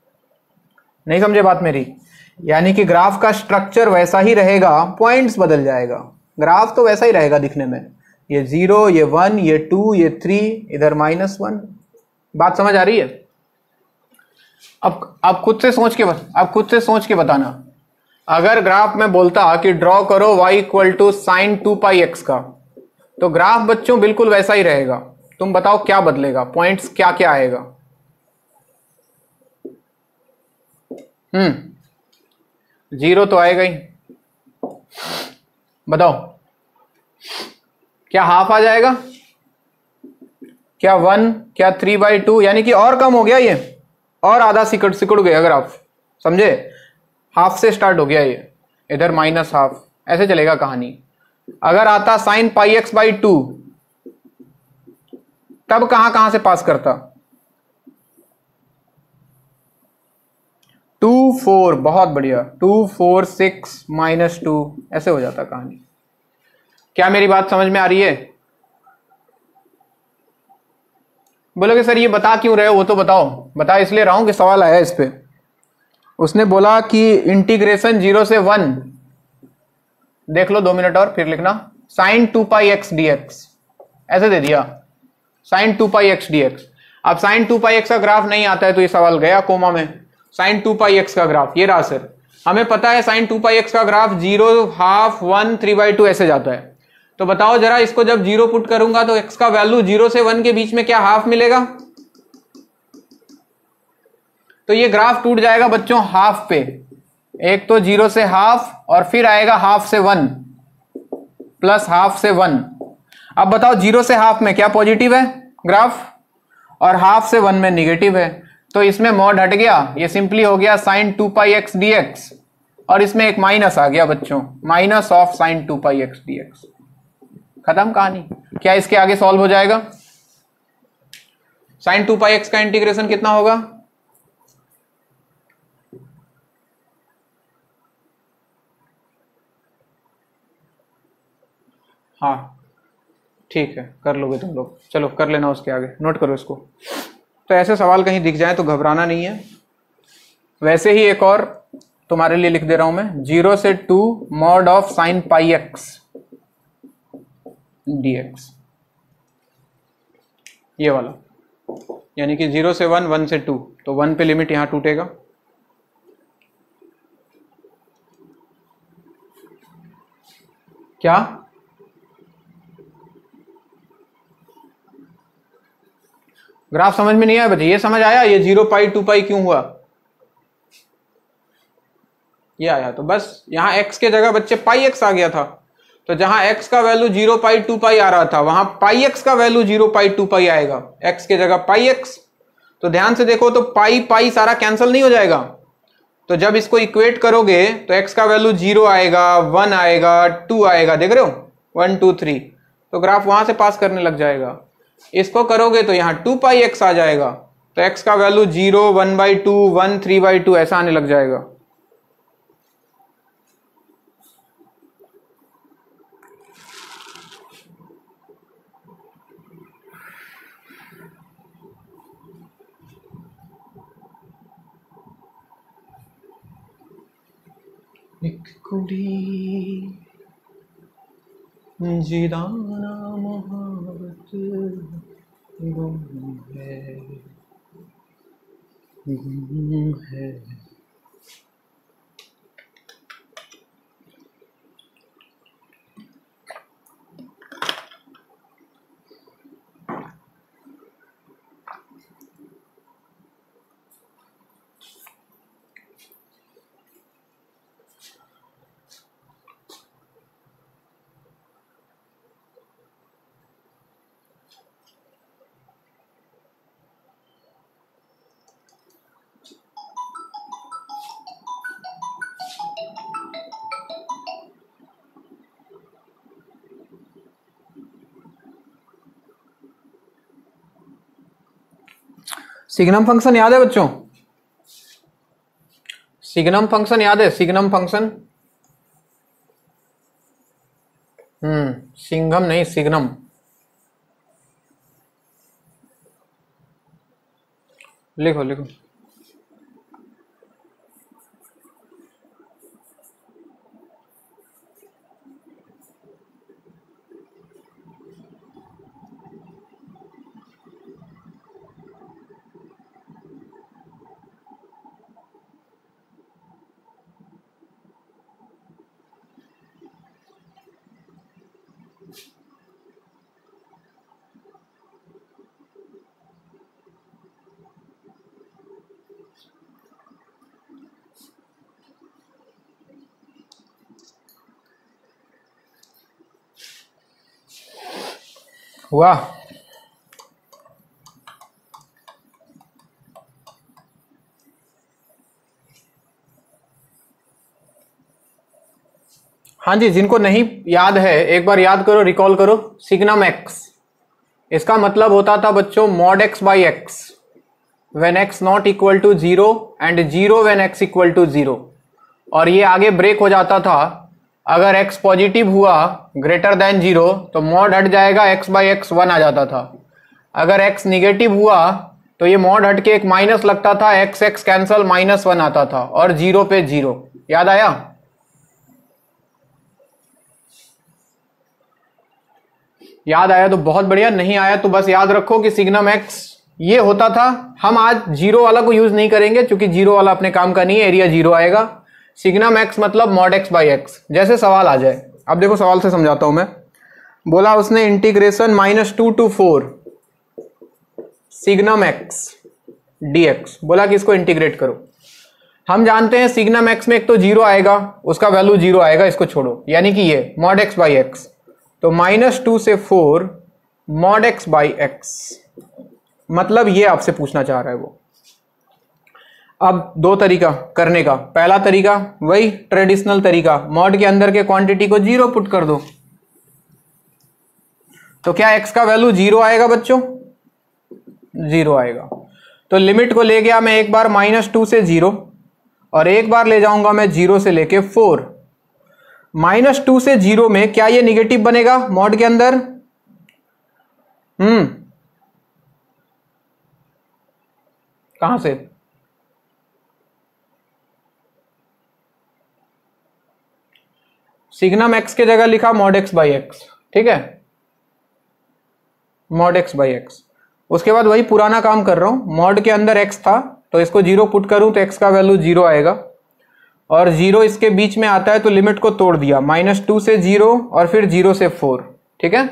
नहीं समझे बात मेरी? यानी कि ग्राफ का स्ट्रक्चर वैसा ही रहेगा, पॉइंट्स बदल जाएगा, ग्राफ तो वैसा ही रहेगा दिखने में, ये 0 ये 1 ये 2 ये 3 इधर -1। बात समझ आ रही है? अब खुद से सोच के बताना, अगर ग्राफ में बोलता कि ड्रॉ करो y equal to sine 2 pi x का, तो ग्राफ बच्चों बिल्कुल वैसा ही रहेगा। तुम बताओ क्या बदलेगा, पॉइंट्स क्या क्या आएगा? 0 तो आएगा ही, बताओ क्या हाफ आ जाएगा, क्या 1, क्या 3/2, यानी कि और कम हो गया ये, और आधा सिकुड़ गया ग्राफ, समझे? हाफ से स्टार्ट हो गया ये, इधर -हाफ, ऐसे चलेगा कहानी। अगर आता साइन पाई एक्स बाई 2 तब कहां से पास करता? 2 4, बहुत बढ़िया, 2 4 6 -2 ऐसे हो जाता कहानी। क्या मेरी बात समझ में आ रही है? बोलोगे सर ये बता क्यों रहे हो, वो तो बताओ। बता इसलिए रहा हूं कि सवाल आया इस पे। उसने बोला कि इंटीग्रेशन 0 से 1, देख लो 2 मिनट और फिर लिखना, साइन 2 पाई एक्स dx, ऐसे दे दिया, साइन 2 पाई एक्स dx। अब साइन 2 पाई एक्स का ग्राफ नहीं आता है तो ये सवाल गया कोमा में। साइन 2 पाई एक्स का ग्राफ ये रहा सर, हमें पता है साइन 2 पाई एक्स का ग्राफ 0 हाफ 1 3/2 ऐसे जाता है। तो बताओ जरा, इसको जब 0 पुट करूंगा तो x का वैल्यू 0 से 1 के बीच में क्या हाफ मिलेगा? तो ये ग्राफ टूट जाएगा बच्चों हाफ पे, एक तो 0 से हाफ और फिर आएगा हाफ से 1 प्लस हाफ से 1। अब बताओ 0 से हाफ में क्या पॉजिटिव है ग्राफ, और हाफ से 1 में निगेटिव है, तो इसमें मॉड हट गया, ये सिंपली हो गया साइन 2 पाई एक्स dx, और इसमें एक माइनस आ गया बच्चों, minus of sine 2 pi x dx। खत्म कहानी। क्या इसके आगे सॉल्व हो जाएगा? साइन 2 पाई एक्स का इंटीग्रेशन कितना होगा? हाँ ठीक है, कर लोगे तुम लोग, चलो कर लेना, उसके आगे नोट करो इसको। तो ऐसे सवाल कहीं दिख जाए तो घबराना नहीं है। वैसे ही एक और तुम्हारे लिए लिख दे रहा हूं मैं, 0 से 2 mod of sine pi x dx, ये वाला, यानी कि 0 से 1 1 से 2, तो 1 पे लिमिट यहां टूटेगा, क्या? ग्राफ समझ में नहीं आया बच्चे? ये समझ आया, ये 0 पाई 2 पाई क्यों हुआ, ये आया। तो बस यहां x के जगह बच्चे पाई x आ गया था, तो जहां x का वैल्यू 0 पाई 2 पाई आ रहा था वहां पाई x का वैल्यू 0 पाई 2 पाई आएगा, x के जगह पाई x। तो ध्यान से देखो, तो पाई पाई सारा कैंसिल नहीं हो जाएगा, तो जब इसको इक्वेट करोगे तो x का वैल्यू 0 आएगा, 1 आएगा, 2 आएगा, देख रहे हो 1 2 3, तो ग्राफ वहां से पास करने लग जाएगा। इसको करोगे तो यहाँ 2 पाई x आ जाएगा, तो x का वैल्यू 0 1/2 1 3/2 ऐसा आने लग जाएगा। एक कुड़ी जिदाना मोहब्बत गुम है, गुम है। सिग्नम फंक्शन याद है बच्चों? सिग्नम फंक्शन याद है? सिग्नम फंक्शन, सिंघम नहीं, सिग्नम। लिखो लिखो। वाह, हाँ जी, जिनको नहीं याद है एक बार याद करो, रिकॉल करो। सिग्नम एक्स, इसका मतलब होता था बच्चों mod x by x when x not equal to 0 and 0 when x equal to 0। और ये आगे ब्रेक हो जाता था, अगर x पॉजिटिव हुआ ग्रेटर देन 0 तो मॉड हट जाएगा, x बाई एक्स 1 आ जाता था। अगर x निगेटिव हुआ तो ये मॉड हट के एक माइनस लगता था, x x कैंसल, -1 आता था, और 0 पे 0। याद आया? याद आया तो बहुत बढ़िया, नहीं आया तो बस याद रखो कि सिग्नम x ये होता था। हम आज 0 वाला को यूज नहीं करेंगे क्योंकि 0 वाला अपने काम का नहीं है, एरिया 0 आएगा। सिग्नम x मतलब मॉड x बाई एक्स, जैसे सवाल आ जाए। अब देखो सवाल से समझाता हूं मैं। बोला उसने integration -2 to 4 signum x dx, बोला कि इसको इंटीग्रेट करो। हम जानते हैं सिग्नम x में एक तो 0 आएगा, उसका वैल्यू 0 आएगा, इसको छोड़ो, यानी कि ये मॉड x बाई एक्स, तो -2 से 4 मॉड x बाई एक्स, मतलब ये आपसे पूछना चाह रहा है वो। अब दो तरीका करने का। पहला तरीका वही ट्रेडिशनल तरीका, मॉड के अंदर के क्वांटिटी को 0 पुट कर दो, तो क्या x का वैल्यू 0 आएगा बच्चों? 0 आएगा। तो लिमिट को ले गया मैं एक बार -2 से 0, और एक बार ले जाऊंगा मैं 0 से लेके 4। -2 से 0 में क्या ये निगेटिव बनेगा मॉड के अंदर? कहां से? सिग्नम x के जगह लिखा मॉड x बाई एक्स, ठीक है, मॉड x बाई एक्स। उसके बाद वही पुराना काम कर रहा हूं, मॉड के अंदर x था तो इसको 0 पुट करूं तो x का वैल्यू 0 आएगा, और 0 इसके बीच में आता है तो लिमिट को तोड़ दिया, -2 से 0 और फिर 0 से 4, ठीक है।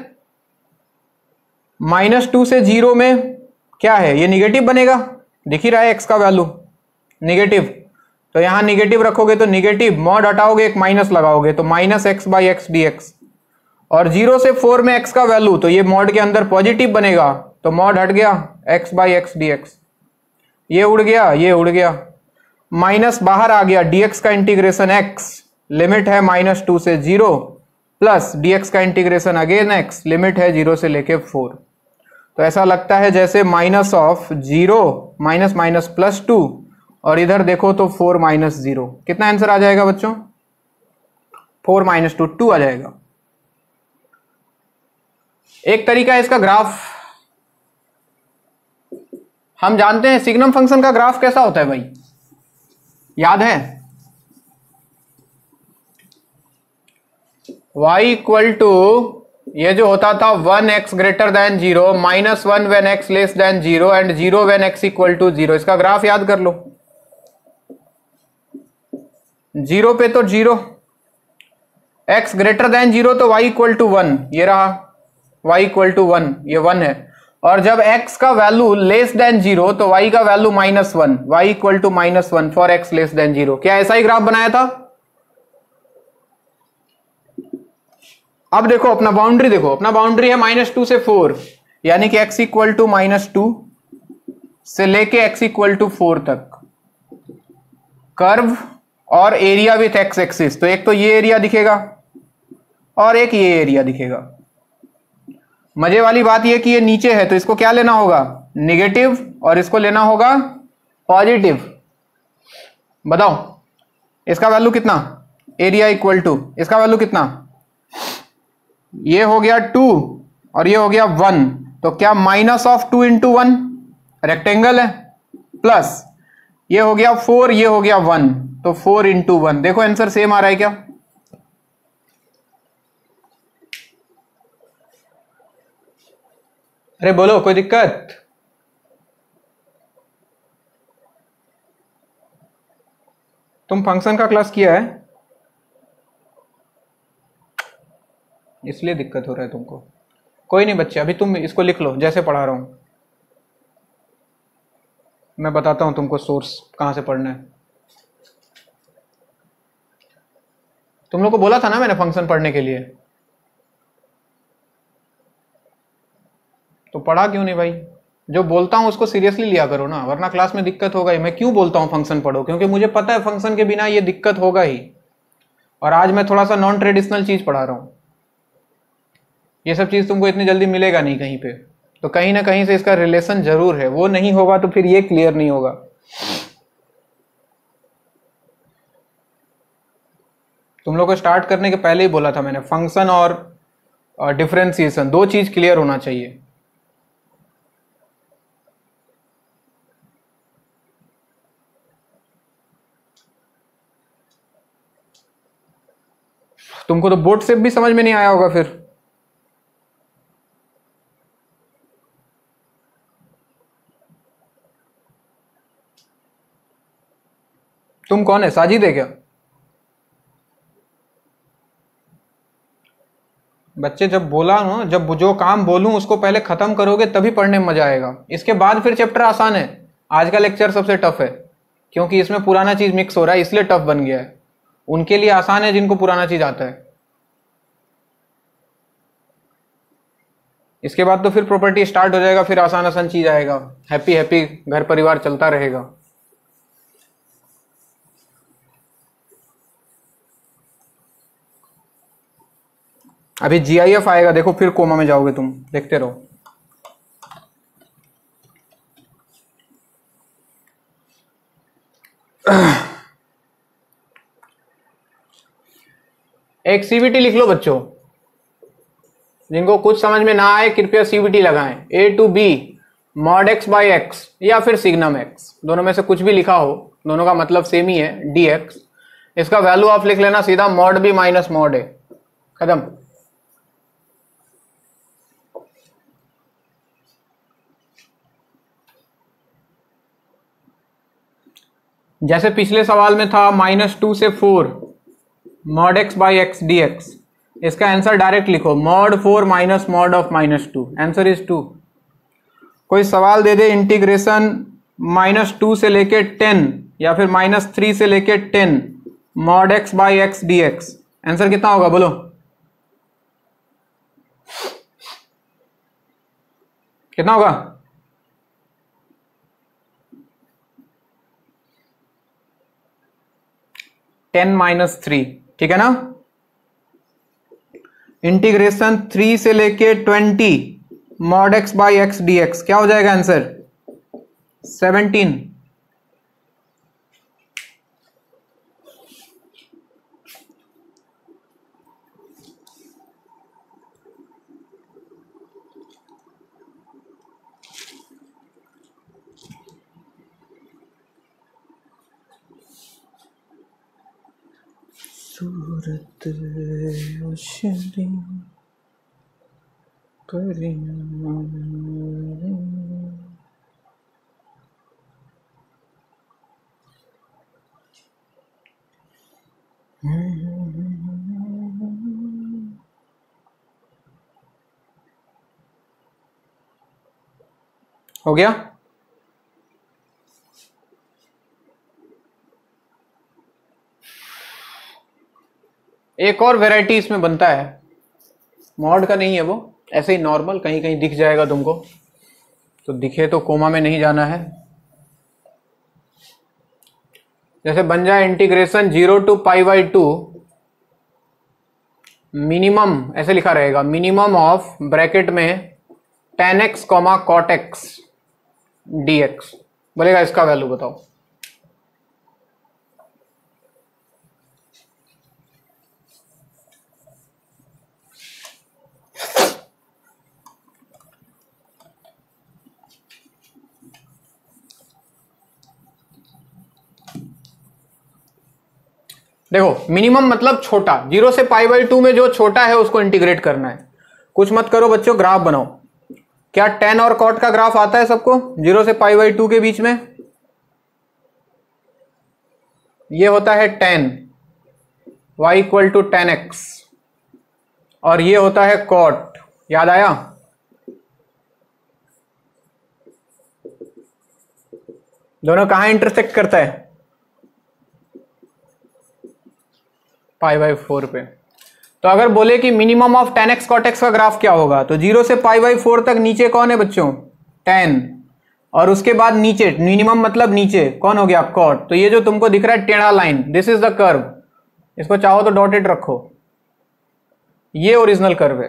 -2 से 0 में क्या है, ये निगेटिव बनेगा, दिख ही रहा है x का वैल्यू निगेटिव, तो यहां निगेटिव रखोगे तो निगेटिव, मॉड हटाओगे एक माइनस लगाओगे तो -x बाई एक्स dx, और 0 से 4 में x का वैल्यू, तो ये मॉड के अंदर पॉजिटिव बनेगा, तो मॉड हट गया x बाई एक्स dx, ये उड़ गया, ये उड़ गया, माइनस बाहर आ गया, dx का इंटीग्रेशन x, लिमिट है -2 से 0, प्लस dx का इंटीग्रेशन अगेन x, लिमिट है 0 से लेके 4। तो ऐसा लगता है जैसे -0 माइनस +2, और इधर देखो तो 4 - 0, कितना आंसर आ जाएगा बच्चों? 4 - 2 2 आ जाएगा। एक तरीका है इसका ग्राफ, हम जानते हैं सिग्नम फंक्शन का ग्राफ कैसा होता है भाई, याद है? y इक्वल टू ये जो होता था 1x greater than 0 -1 when x less than 0 and 0 when x equal to 0। इसका ग्राफ याद कर लो। 0 पे तो 0, x ग्रेटर देन 0 तो y इक्वल टू 1, ये रहा y इक्वल टू 1, ये 1 है। और जब x का वैल्यू लेस देन 0 तो y का value -1, y equal to -1 for x less than 0। क्या ऐसा ही ग्राफ बनाया था? अब देखो अपना बाउंड्री, देखो अपना बाउंड्री है -2 से 4, यानी कि x इक्वल टू -2 से लेके x इक्वल टू 4 तक कर्व और एरिया विथ x एक्सिस। तो एक तो ये एरिया दिखेगा और एक ये एरिया दिखेगा। मजे वाली बात ये कि ये नीचे है तो इसको क्या लेना होगा? निगेटिव, और इसको लेना होगा पॉजिटिव। बताओ इसका वैल्यू कितना? एरिया इक्वल टू इसका वैल्यू कितना? ये हो गया 2 और ये हो गया 1, तो क्या -2 इंटू 1 रेक्टेंगल है, प्लस ये हो गया 4, ये हो गया 1, तो 4 इंटू 1। देखो आंसर सेम आ रहा है क्या? अरे बोलो, कोई दिक्कत? तुम फंक्शन का क्लास किया है इसलिए दिक्कत हो रहा है तुमको। कोई नहीं बच्चे, अभी तुम इसको लिख लो जैसे पढ़ा रहा हूं। मैं बताता हूं तुमको सोर्स कहां से पढ़ना है। तुम लोग को बोला था ना मैंने फंक्शन पढ़ने के लिए, तो पढ़ा क्यों नहीं भाई? जो बोलता हूं उसको सीरियसली लिया करो ना, वरना क्लास में दिक्कत होगा ही। मैं क्यों बोलता हूं फंक्शन पढ़ो? क्योंकि मुझे पता है फंक्शन के बिना ये दिक्कत होगा ही। और आज मैं थोड़ा सा नॉन ट्रेडिशनल चीज पढ़ा रहा हूं। ये सब चीज तुमको इतनी जल्दी मिलेगा नहीं कहीं पे, तो कहीं ना कहीं से इसका रिलेशन जरूर है। वो नहीं होगा तो फिर ये क्लियर नहीं होगा। तुम लोग को स्टार्ट करने के पहले ही बोला था मैंने, फंक्शन और डिफरेंशिएशन दो चीज क्लियर होना चाहिए। तुमको तो बोर्ड शेप भी समझ में नहीं आया होगा फिर। तुम कौन है, साजिद है क्या? बच्चे जब बोला ना, जब जो काम बोलूं उसको पहले खत्म करोगे तभी पढ़ने में मजा आएगा। इसके बाद फिर चैप्टर आसान है। आज का लेक्चर सबसे टफ है क्योंकि इसमें पुराना चीज मिक्स हो रहा है, इसलिए टफ बन गया है। उनके लिए आसान है जिनको पुराना चीज आता है। इसके बाद तो फिर प्रॉपर्टी स्टार्ट हो जाएगा, फिर आसान आसान चीज आएगा। हैप्पी हैप्पी घर परिवार चलता रहेगा। अभी जीआईएफ आएगा, देखो फिर कोमा में जाओगे तुम, देखते रहो। एक सीवीटी लिख लो बच्चों, जिनको कुछ समझ में ना आए कृपया सीवीटी लगाएं। A to B mod x by x या फिर सिग्नम x, दोनों में से कुछ भी लिखा हो, दोनों का मतलब सेम ही है, dx। इसका वैल्यू आप लिख लेना सीधा mod b minus mod a, खत्म। जैसे पिछले सवाल में था -2 से 4 mod x by x dx, इसका आंसर डायरेक्ट लिखो mod 4 minus mod of -2, answer is 2। कोई सवाल दे दे इंटीग्रेशन -2 से लेके 10 या फिर -3 से लेके 10 mod x by x dx, answer कितना होगा बोलो? कितना होगा? -3, ठीक है ना। इंटीग्रेशन 3 से लेके 20 mod x by x dx, क्या हो जाएगा आंसर? 17। सूरत रोशनी करिया हो गया। एक और वैरायटी इसमें बनता है, मॉड का नहीं है वो, ऐसे ही नॉर्मल कहीं कहीं दिख जाएगा तुमको, तो दिखे तो कोमा में नहीं जाना है। जैसे बन जाए इंटीग्रेशन 0 to π/2 मिनिमम, ऐसे लिखा रहेगा मिनिमम ऑफ ब्रैकेट में tan x, cot x dx, बोलेगा इसका वैल्यू बताओ। देखो मिनिमम मतलब छोटा, 0 से π/2 में जो छोटा है उसको इंटीग्रेट करना है। कुछ मत करो बच्चों, ग्राफ बनाओ। क्या tan और cot का ग्राफ आता है सबको 0 से π/2 के बीच में? ये होता है tan y = tan x और ये होता है cot, याद आया? दोनों कहां इंटरसेक्ट करता है? π/4 पे। तो अगर बोले कि minimum of tan x cot x का ग्राफ क्या होगा, तो 0 से π/4 तक नीचे कौन है बच्चों? tan, और उसके बाद नीचे मिनिमम मतलब नीचे कौन हो गया? cot। तो ये जो तुमको दिख रहा है टेढ़ा line, this is the curve, इसको चाहो तो डॉटेड रखो, ये ओरिजिनल कर्व है।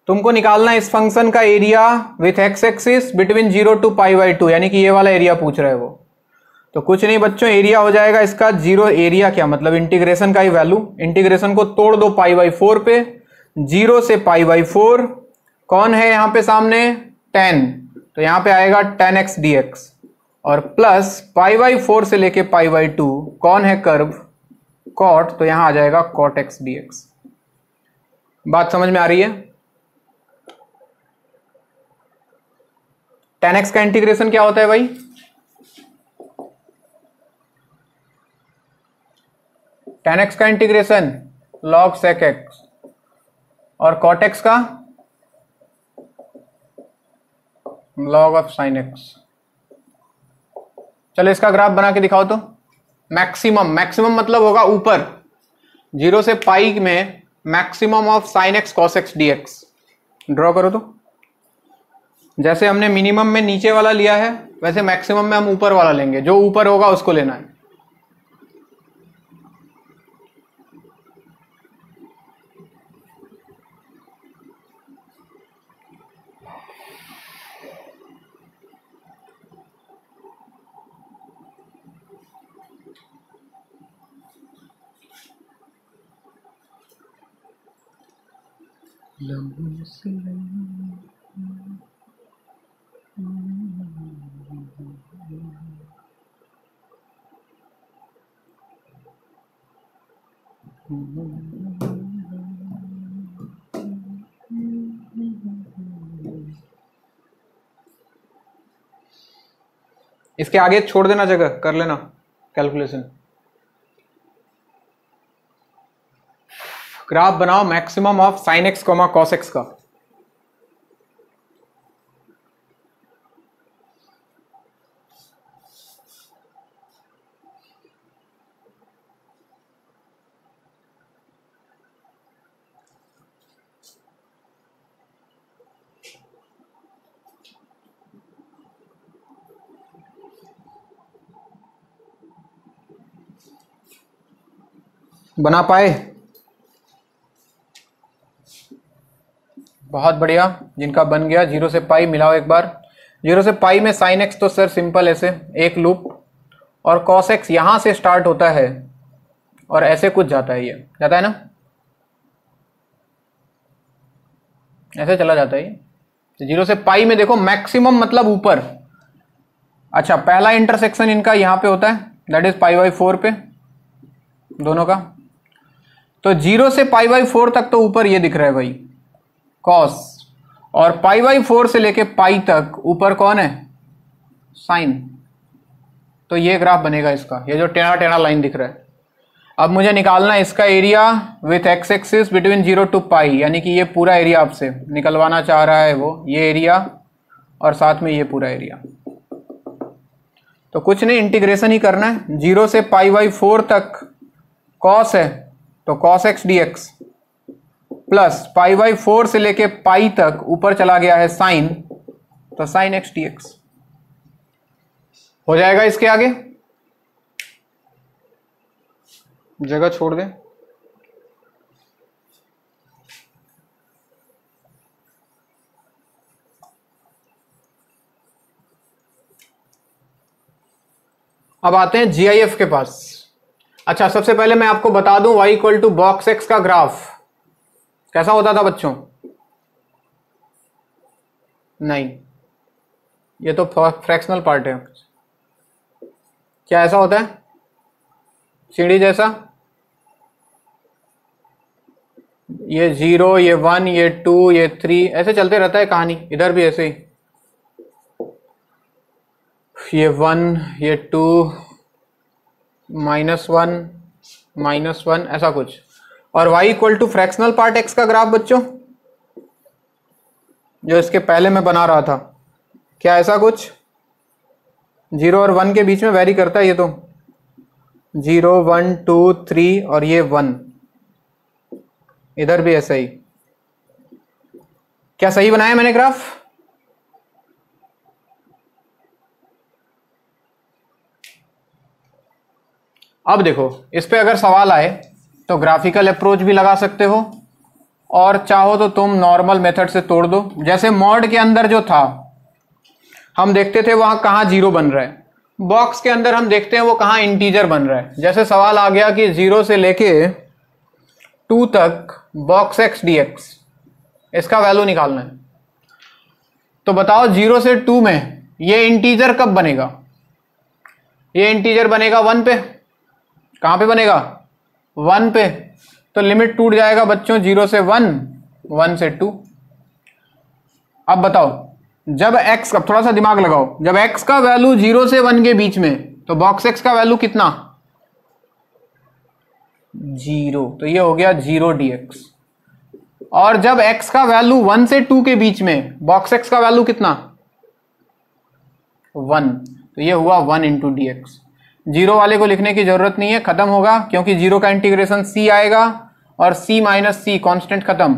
तुमको निकालना है इस फंक्शन का area with x axis between 0 to π/2, यानी कि ये वाला एरिया पूछ रहा है वो। तो कुछ नहीं बच्चों, एरिया हो जाएगा इसका 0, एरिया क्या मतलब इंटीग्रेशन का ही वैल्यू, इंटीग्रेशन को तोड़ दो π/4 पे, 0 से π/4 कौन है यहां पे सामने? tan, तो यहां पे आएगा tan x dx, और प्लस π/4 से लेके π/2 कौन है कर्व? cot, तो यहां आ जाएगा cot x dx। बात समझ में आ रही है? tan x का इंटीग्रेशन क्या होता है भाई? tan x का इंटीग्रेशन log sec x, और cot x का log of sin x। चलो इसका ग्राफ बना के दिखाओ तो। मैक्सिमम, मैक्सिमम मतलब होगा ऊपर, 0 से पाई में maximum of sin x cos x dx draw करो तो। जैसे हमने मिनिमम में नीचे वाला लिया है, वैसे मैक्सिमम में हम ऊपर वाला लेंगे, जो ऊपर होगा उसको लेना है। इसके आगे छोड़ देना जगह, कर लेना कैलकुलेशन। ग्राफ बनाओ maximum of sin x, cos x का। बना पाए? बहुत बढ़िया, जिनका बन गया। 0 से पाई मिलाओ एक बार। 0 से पाई में sin x तो सर सिंपल ऐसे एक लूप, और cos x यहां से स्टार्ट होता है और ऐसे कुछ जाता है, ये जाता है ना, ऐसे चला जाता है ये। तो 0 से पाई में देखो मैक्सिमम मतलब ऊपर। अच्छा, पहला इंटरसेक्शन इनका यहां पे होता है, दैट इज π/4 पे दोनों का। तो 0 से π/4 तक तो ऊपर ये दिख रहा है भाई कॉस, और π/4 से लेके पाई तक ऊपर कौन है साइन। तो ये ग्राफ बनेगा इसका, ये जो टेढ़ा टेढ़ा लाइन दिख रहा है। अब मुझे निकालना है इसका area with x axis between 0 to π, यानी कि ये पूरा एरिया आपसे निकलवाना चाह रहा है वो, ये एरिया और साथ में ये पूरा एरिया। तो कुछ नहीं, इंटीग्रेशन ही करना है। 0 से π/4 तक कॉस है तो cos x d x, plus π/4 से लेके पाई तक ऊपर चला गया है साइन, तो साइन एक्स डी एक्स हो जाएगा। इसके आगे जगह छोड़ दें। अब आते हैं जीआईएफ के पास। अच्छा, सबसे पहले मैं आपको बता दूं y equal to box x का ग्राफ कैसा होता था बच्चों। नहीं, ये तो फ्रैक्शनल पार्ट है। क्या ऐसा होता है सीढ़ी जैसा, ये 0, ये 1, ये 2, ये 3 ऐसे चलते रहता है कहानी। इधर भी ऐसे ही, ये 1, ये 2, -1, -1 ऐसा कुछ। और y equal to fractional part x का ग्राफ बच्चों, जो इसके पहले मैं बना रहा था, क्या ऐसा कुछ 0 और 1 के बीच में वेरी करता है। ये तो 0, 1, 2, 3 और ये 1, इधर भी ऐसा ही। क्या सही बनाया मैंने ग्राफ? अब देखो, इस पे अगर सवाल आए तो ग्राफिकल अप्रोच भी लगा सकते हो, और चाहो तो तुम नॉर्मल मेथड से तोड़ दो। जैसे मॉड के अंदर जो था हम देखते थे वहां कहां 0 बन रहा है, बॉक्स के अंदर हम देखते हैं वो कहां इंटीजर बन रहा है। जैसे सवाल आ गया कि 0 से लेके 2 तक बॉक्स एक्स डी एक्स, इसका वैल्यू निकालना है। तो बताओ 0 से 2 में ये इंटीजर कब बनेगा? ये इंटीजर बनेगा 1 पे। कहां पे बनेगा? 1 पे। तो लिमिट टूट जाएगा बच्चों 0 से 1, 1 से 2। अब बताओ, जब x का, थोड़ा सा दिमाग लगाओ, जब x का वैल्यू 0 से 1 के बीच में, तो बॉक्स x का वैल्यू कितना? 0। तो ये हो गया 0 dx। और जब x का वैल्यू 1 से 2 के बीच में, बॉक्स x का वैल्यू कितना? 1। तो ये हुआ 1 इंटू डी एक्स। 0 वाले को लिखने की जरूरत नहीं है, खत्म होगा, क्योंकि 0 का इंटीग्रेशन c आएगा और c माइनस c कांस्टेंट खत्म।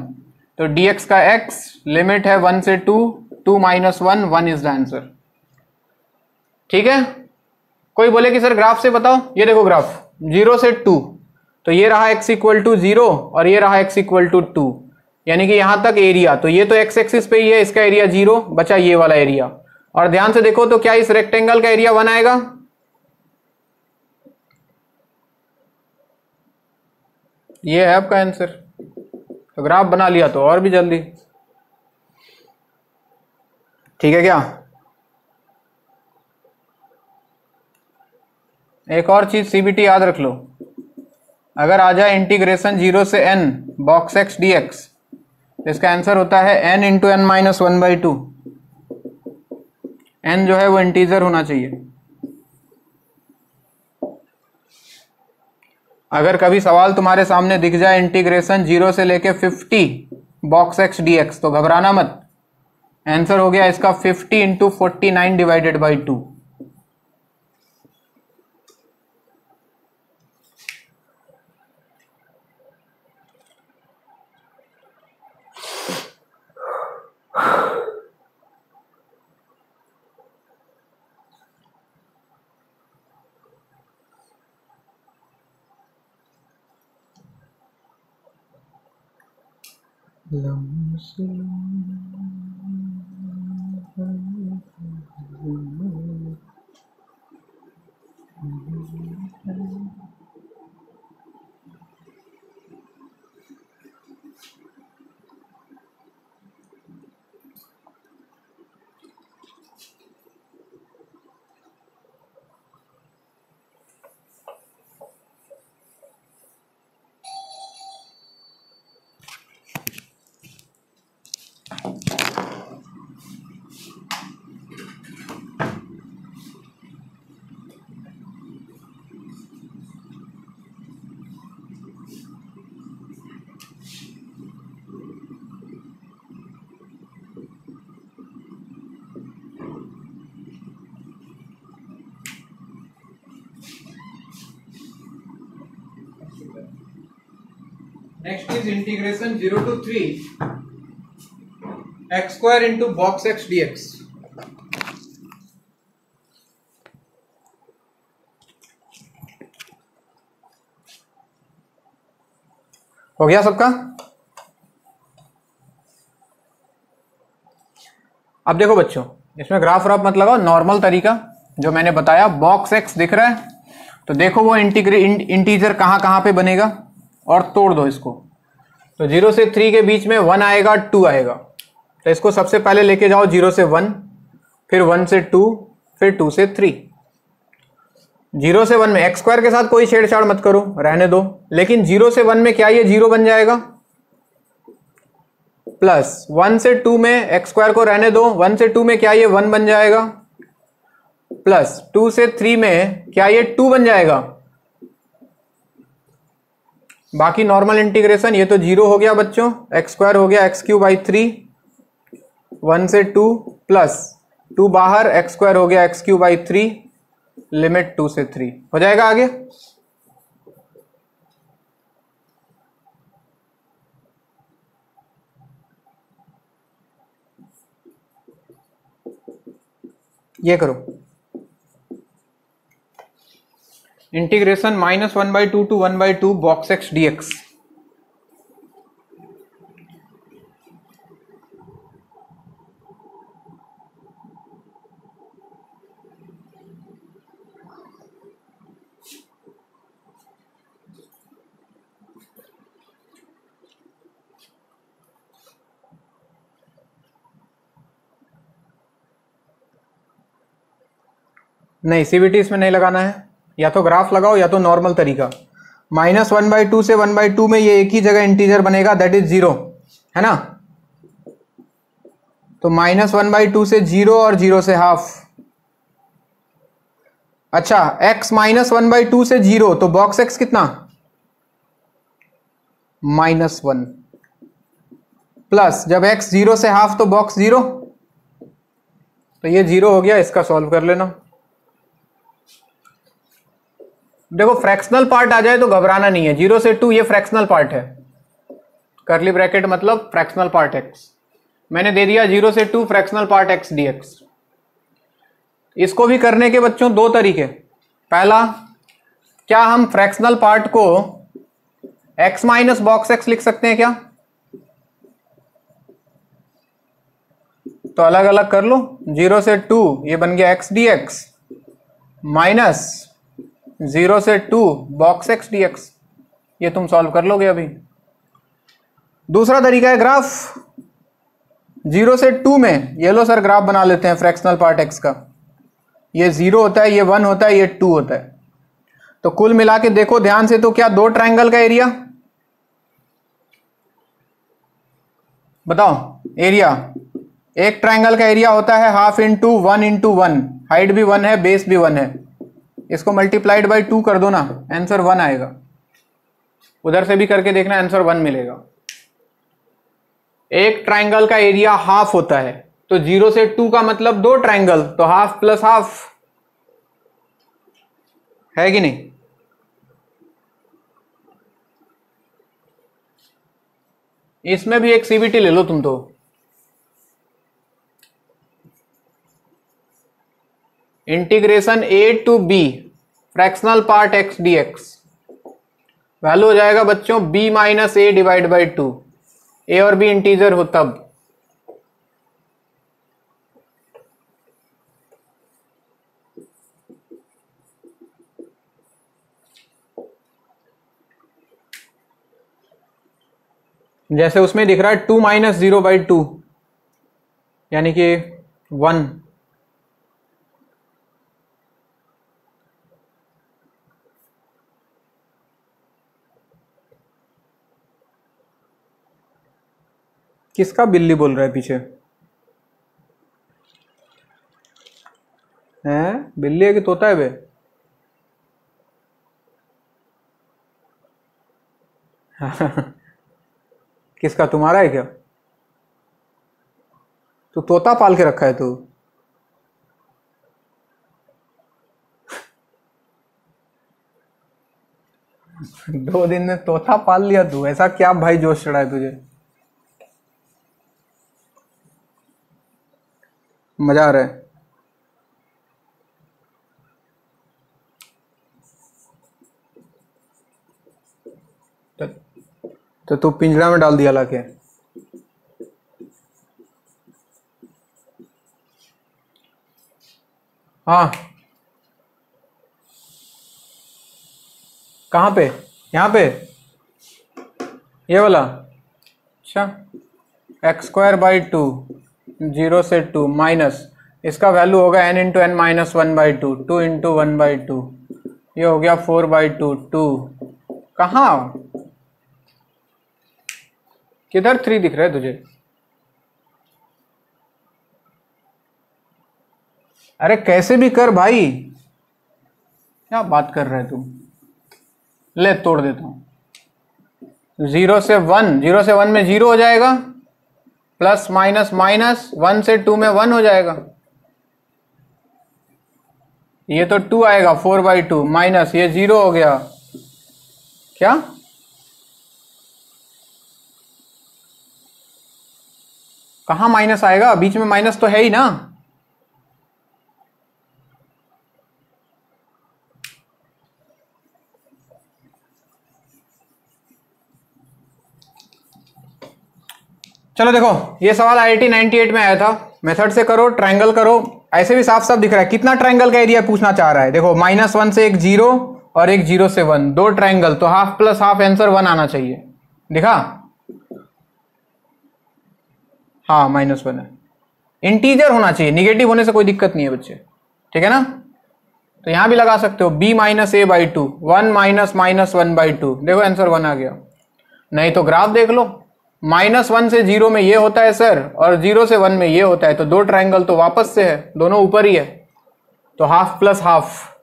तो dx का x लिमिट है 1 से 2, 2 माइनस 1, 1 इज द आंसर। ठीक है। कोई बोले कि सर ग्राफ से बताओ, ये देखो ग्राफ 0 से 2, तो ये रहा x इक्वल टू 0 और ये रहा x इक्वल टू 2, यानी कि यहां तक एरिया। तो ये तो x एक्सिस पे ही है, इसका एरिया 0, बचा ये वाला एरिया। और ध्यान से देखो तो क्या इस रेक्टेंगल का एरिया 1 आएगा? ये है आपका आंसर। तो ग्राफ बना लिया तो और भी जल्दी। ठीक है क्या? एक और चीज सीबीटी याद रख लो, अगर आ जाए इंटीग्रेशन 0 से n बॉक्स x dx, तो इसका आंसर होता है n into n minus 1/2। n जो है वो इंटीजर होना चाहिए। अगर कभी सवाल तुम्हारे सामने दिख जाए इंटीग्रेशन 0 से लेके 50 बॉक्स x dx, तो घबराना मत, आंसर हो गया इसका 50 into 49 divided by 2। Next is integration 0 to 3 x square into box x dx। हो गया सबका? अब देखो बच्चों, इसमें ग्राफ व्राफ मत लगाओ, नॉर्मल तरीका जो मैंने बताया। बॉक्स x दिख रहा है तो देखो वो इंटीजर कहां कहां पे बनेगा और तोड़ दो इसको। तो 0 से 3 के बीच में 1 आएगा, 2 आएगा, तो इसको सबसे पहले लेके जाओ 0 से 1, फिर 1 से 2, फिर 2 से 3। 0 से 1 में एक्स स्क्वायर के साथ कोई छेड़छाड़ मत करो, रहने दो। लेकिन 0 से 1 में क्या ये 0 बन जाएगा, प्लस 1 से 2 में एक्स स्क्वायर को रहने दो, 1 से 2 में क्या ये 1 बन जाएगा, प्लस 2 से 3 में क्या ये 2 बन जाएगा। बाकी नॉर्मल इंटीग्रेशन, ये तो 0 हो गया बच्चों, एक्स स्क्वायर हो गया एक्स क्यूब बाई 3, 1 से 2 प्लस 2 बाहर, एक्स स्क्वायर हो गया एक्स क्यूब बाई 3, लिमिट 2 से 3 हो जाएगा। आगे ये करो, integration -1/2 to 1/2 box x dx। नहीं, सीबीटी इसमें नहीं लगाना है, या तो ग्राफ लगाओ या तो नॉर्मल तरीका। -1/2 से 1/2 में ये एक ही जगह इंटीजर बनेगा, दैट इज 0, है ना। तो -1/2 से 0 और 0 से हाफ। अच्छा, x -1/2 से 0, तो बॉक्स x कितना, -1, प्लस जब x 0 से हाफ तो बॉक्स 0, तो ये 0 हो गया, इसका सॉल्व कर लेना। देखो फ्रैक्शनल पार्ट आ जाए तो घबराना नहीं है, 0 से 2 ये फ्रैक्शनल पार्ट है, करली ब्रैकेट मतलब फ्रैक्शनल पार्ट x। मैंने दे दिया 0 से 2 फ्रैक्शनल पार्ट x dx। इसको भी करने के बच्चों दो तरीके। पहला, क्या हम फ्रैक्शनल पार्ट को x माइनस बॉक्स x लिख सकते हैं क्या? तो अलग अलग कर लो, 0 से 2 ये बन गया x dx, माइनस 0 से 2 बॉक्स x dx। ये तुम सॉल्व कर लोगे अभी। दूसरा तरीका है ग्राफ, 0 से 2 में ये लो सर, ग्राफ बना लेते हैं फ्रैक्शनल पार्ट x का। ये 0 होता है, ये 1 होता है, ये 2 होता है। तो कुल मिला के देखो ध्यान से, तो क्या दो ट्रायंगल का एरिया बताओ? एरिया, एक ट्रायंगल का एरिया होता है हाफ इंटू 1 इंटू 1, हाइट भी 1 है, बेस भी 1 है। इसको मल्टीप्लाइड बाई 2 कर दो ना, आंसर 1 आएगा। उधर से भी करके देखना, आंसर 1 मिलेगा। एक ट्रायंगल का एरिया हाफ होता है, तो 0 से 2 का मतलब दो ट्रायंगल, तो हाफ प्लस हाफ है कि नहीं? इसमें भी एक सीबीटी ले लो तुम तो। Integration a to b fractional part x dx, value हो जाएगा बच्चों b minus A divide by 2। a और b इंटीजर हो तब। जैसे उसमें दिख रहा है 2 माइनस 0/2 यानी कि 1। किसका बिल्ली बोल रहा है पीछे? हैं, बिल्ली है कि तोता है बे? किसका, तुम्हारा है क्या? तू तोता पाल के रखा है तू? 2 दिन में तोता पाल लिया तू, ऐसा क्या भाई जोश चढ़ा है तुझे? मजा आ रहा है? तो तू पिंजरा में डाल दिया लाके? हाँ, कहाँ पे? यहाँ पे ये वाला? अच्छा, x²/2 0 से 2 माइनस इसका वैल्यू होगा n into n minus 1/2, 2 into 1/2, ये हो गया 4/2, 2 कहाँ? किधर 3 दिख रहा है तुझे? अरे कैसे भी कर भाई, क्या बात कर रहे तुम? ले तोड़ देता हूं। 0 से 1, 0 से 1 में 0 हो जाएगा, प्लस माइनस माइनस 1 से 2 में 1 हो जाएगा, ये तो 2 आएगा 4/2 माइनस ये 0 हो गया। क्या कहाँ माइनस आएगा? बीच में माइनस तो है ही ना। चलो देखो, ये सवाल IIT 98 में आया था। मेथड से करो, ट्रायंगल करो, ऐसे भी साफ साफ दिख रहा है कितना ट्रायंगल का एरिया पूछना चाह रहा है। देखो -1 से एक 0 और एक 0 से 1, 2 ट्रायंगल, तो हाफ प्लस हाफ आंसर 1 आना चाहिए। दिखा? हाँ -1 है, इंटीजर होना चाहिए, निगेटिव होने से कोई दिक्कत नहीं है बच्चे, ठीक है ना। तो यहां भी लगा सकते हो b - a/2, 1 - -1/2, देखो आंसर 1 आ गया। नहीं तो ग्राफ देख लो, -1 से 0 में ये होता है सर, और 0 से 1 में ये होता है, तो 2 ट्रायंगल तो वापस से है, दोनों ऊपर ही है, तो हाफ प्लस हाफ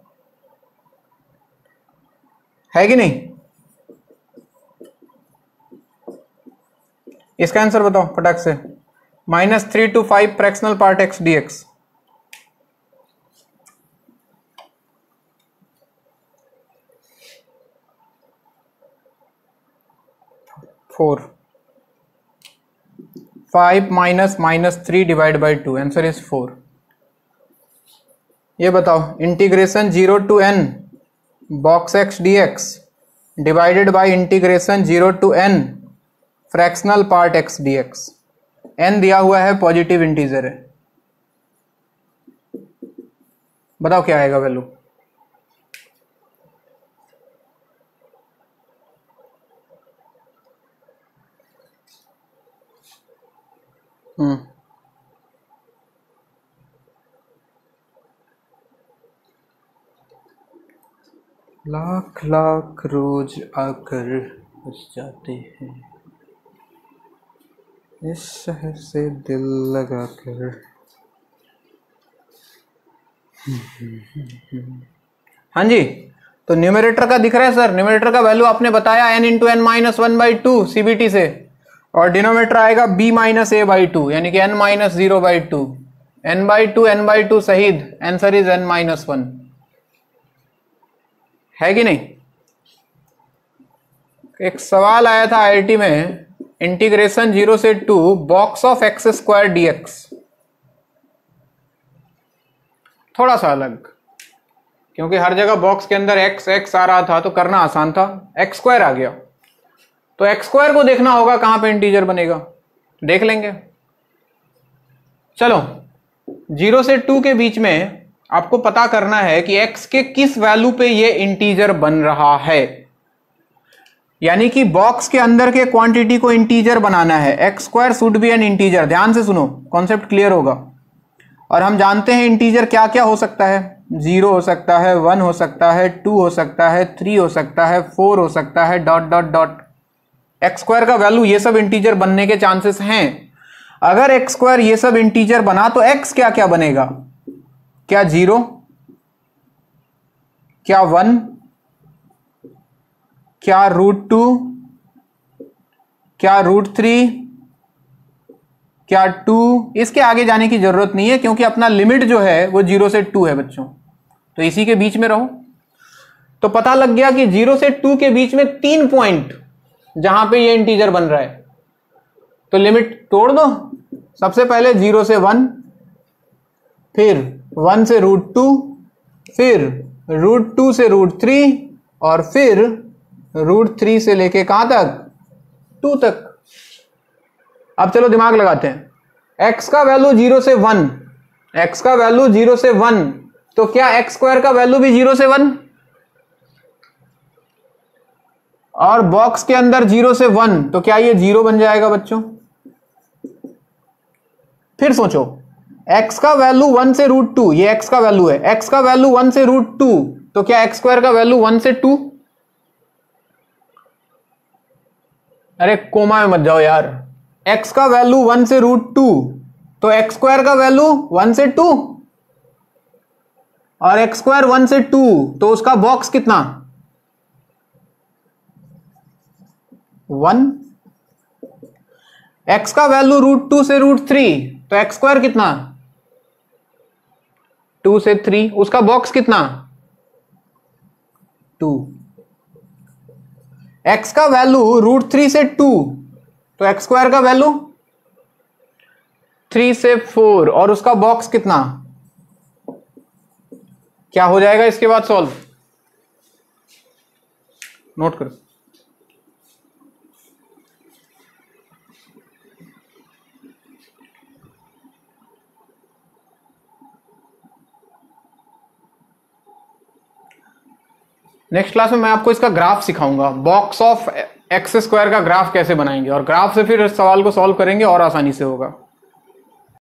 है कि नहीं। इसका आंसर बताओ फटाक से। -3 to 5 fractional part x dx। 4 5 -3 divide by 2, answer is 4। ये बताओ, integration 0 to n box x dx divided by integration 0 to n fractional part x dx। n दिया हुआ है, पॉजिटिव इंटीजर है, बताओ क्या आएगा वैल्यू। लाख लाख रोज आकर बस जाते हैं इस शहर से दिल लगा कर। हाँ जी, तो न्यूमरेटर का दिख रहा है सर, न्यूमरेटर का वैल्यू आपने बताया n into n minus 1/2 CBT से, और डिनोमिनेटर आएगा b - a/2 यानी कि n - 0/2, n/2 सहित आंसर इज n - 1, है कि नहीं। एक सवाल आया था IIT में, इंटीग्रेशन 0 से 2 बॉक्स ऑफ x² dx, थोड़ा सा अलग, क्योंकि हर जगह बॉक्स के अंदर x आ रहा था तो करना आसान था, x² आ गया, तो x² को देखना होगा कहां पे इंटीजर बनेगा, देख लेंगे। चलो, 0 से 2 के बीच में आपको पता करना है कि x के किस वैल्यू पे ये इंटीजर बन रहा है, यानी कि बॉक्स के अंदर के क्वांटिटी को इंटीजर बनाना है। x² should be N integer, ध्यान से सुनो, कॉन्सेप्ट क्लियर होगा। और हम जानते हैं इंटीजर क्या क्या हो सकता है, 0 हो सकता है, 1 हो सकता है, 2 हो सकता है, 3 हो सकता है, 4 हो सकता है, डॉट डॉट डॉट। x² का वैल्यू ये सब इंटीजर बनने के चांसेस हैं। अगर x² ये सब इंटीजर बना तो x क्या क्या बनेगा, क्या 0, क्या 1, क्या √2, क्या √3, क्या 2, इसके आगे जाने की जरूरत नहीं है, क्योंकि अपना लिमिट जो है वो 0 से 2 है बच्चों, तो इसी के बीच में रहो। तो पता लग गया कि 0 से 2 के बीच में 3 पॉइंट जहां पे ये इंटीजर बन रहा है, तो लिमिट तोड़ दो। सबसे पहले 0 से 1, फिर 1 से √2, फिर √2 से √3 और फिर √3 से लेके कहां तक, 2 तक। अब चलो दिमाग लगाते हैं। x का वैल्यू 0 से 1, x का वैल्यू 0 से 1, तो क्या x² का वैल्यू भी 0 से 1? और बॉक्स के अंदर 0 से 1, तो क्या ये 0 बन जाएगा बच्चों? फिर सोचो, x का वैल्यू 1 से √2, ये x का वैल्यू है, x का वैल्यू 1 से √2, तो क्या x² का वैल्यू 1 से 2? अरे कोमा में मत जाओ यार। x का वैल्यू 1 से √2, तो x² का वैल्यू 1 से 2, और x² 1 से 2, तो उसका बॉक्स कितना, 1। x का वैल्यू √2 से √3, तो x² कितना, 2 से 3, उसका बॉक्स कितना, 2। x का वैल्यू √3 से 2, तो x² का वैल्यू 3 से 4, और उसका बॉक्स कितना, क्या हो जाएगा इसके बाद सॉल्व, नोट करो। नेक्स्ट क्लास में मैं आपको इसका ग्राफ सिखाऊंगा, बॉक्स ऑफ x² का ग्राफ कैसे बनाएंगे, और ग्राफ से फिर इस सवाल को सॉल्व करेंगे और आसानी से होगा।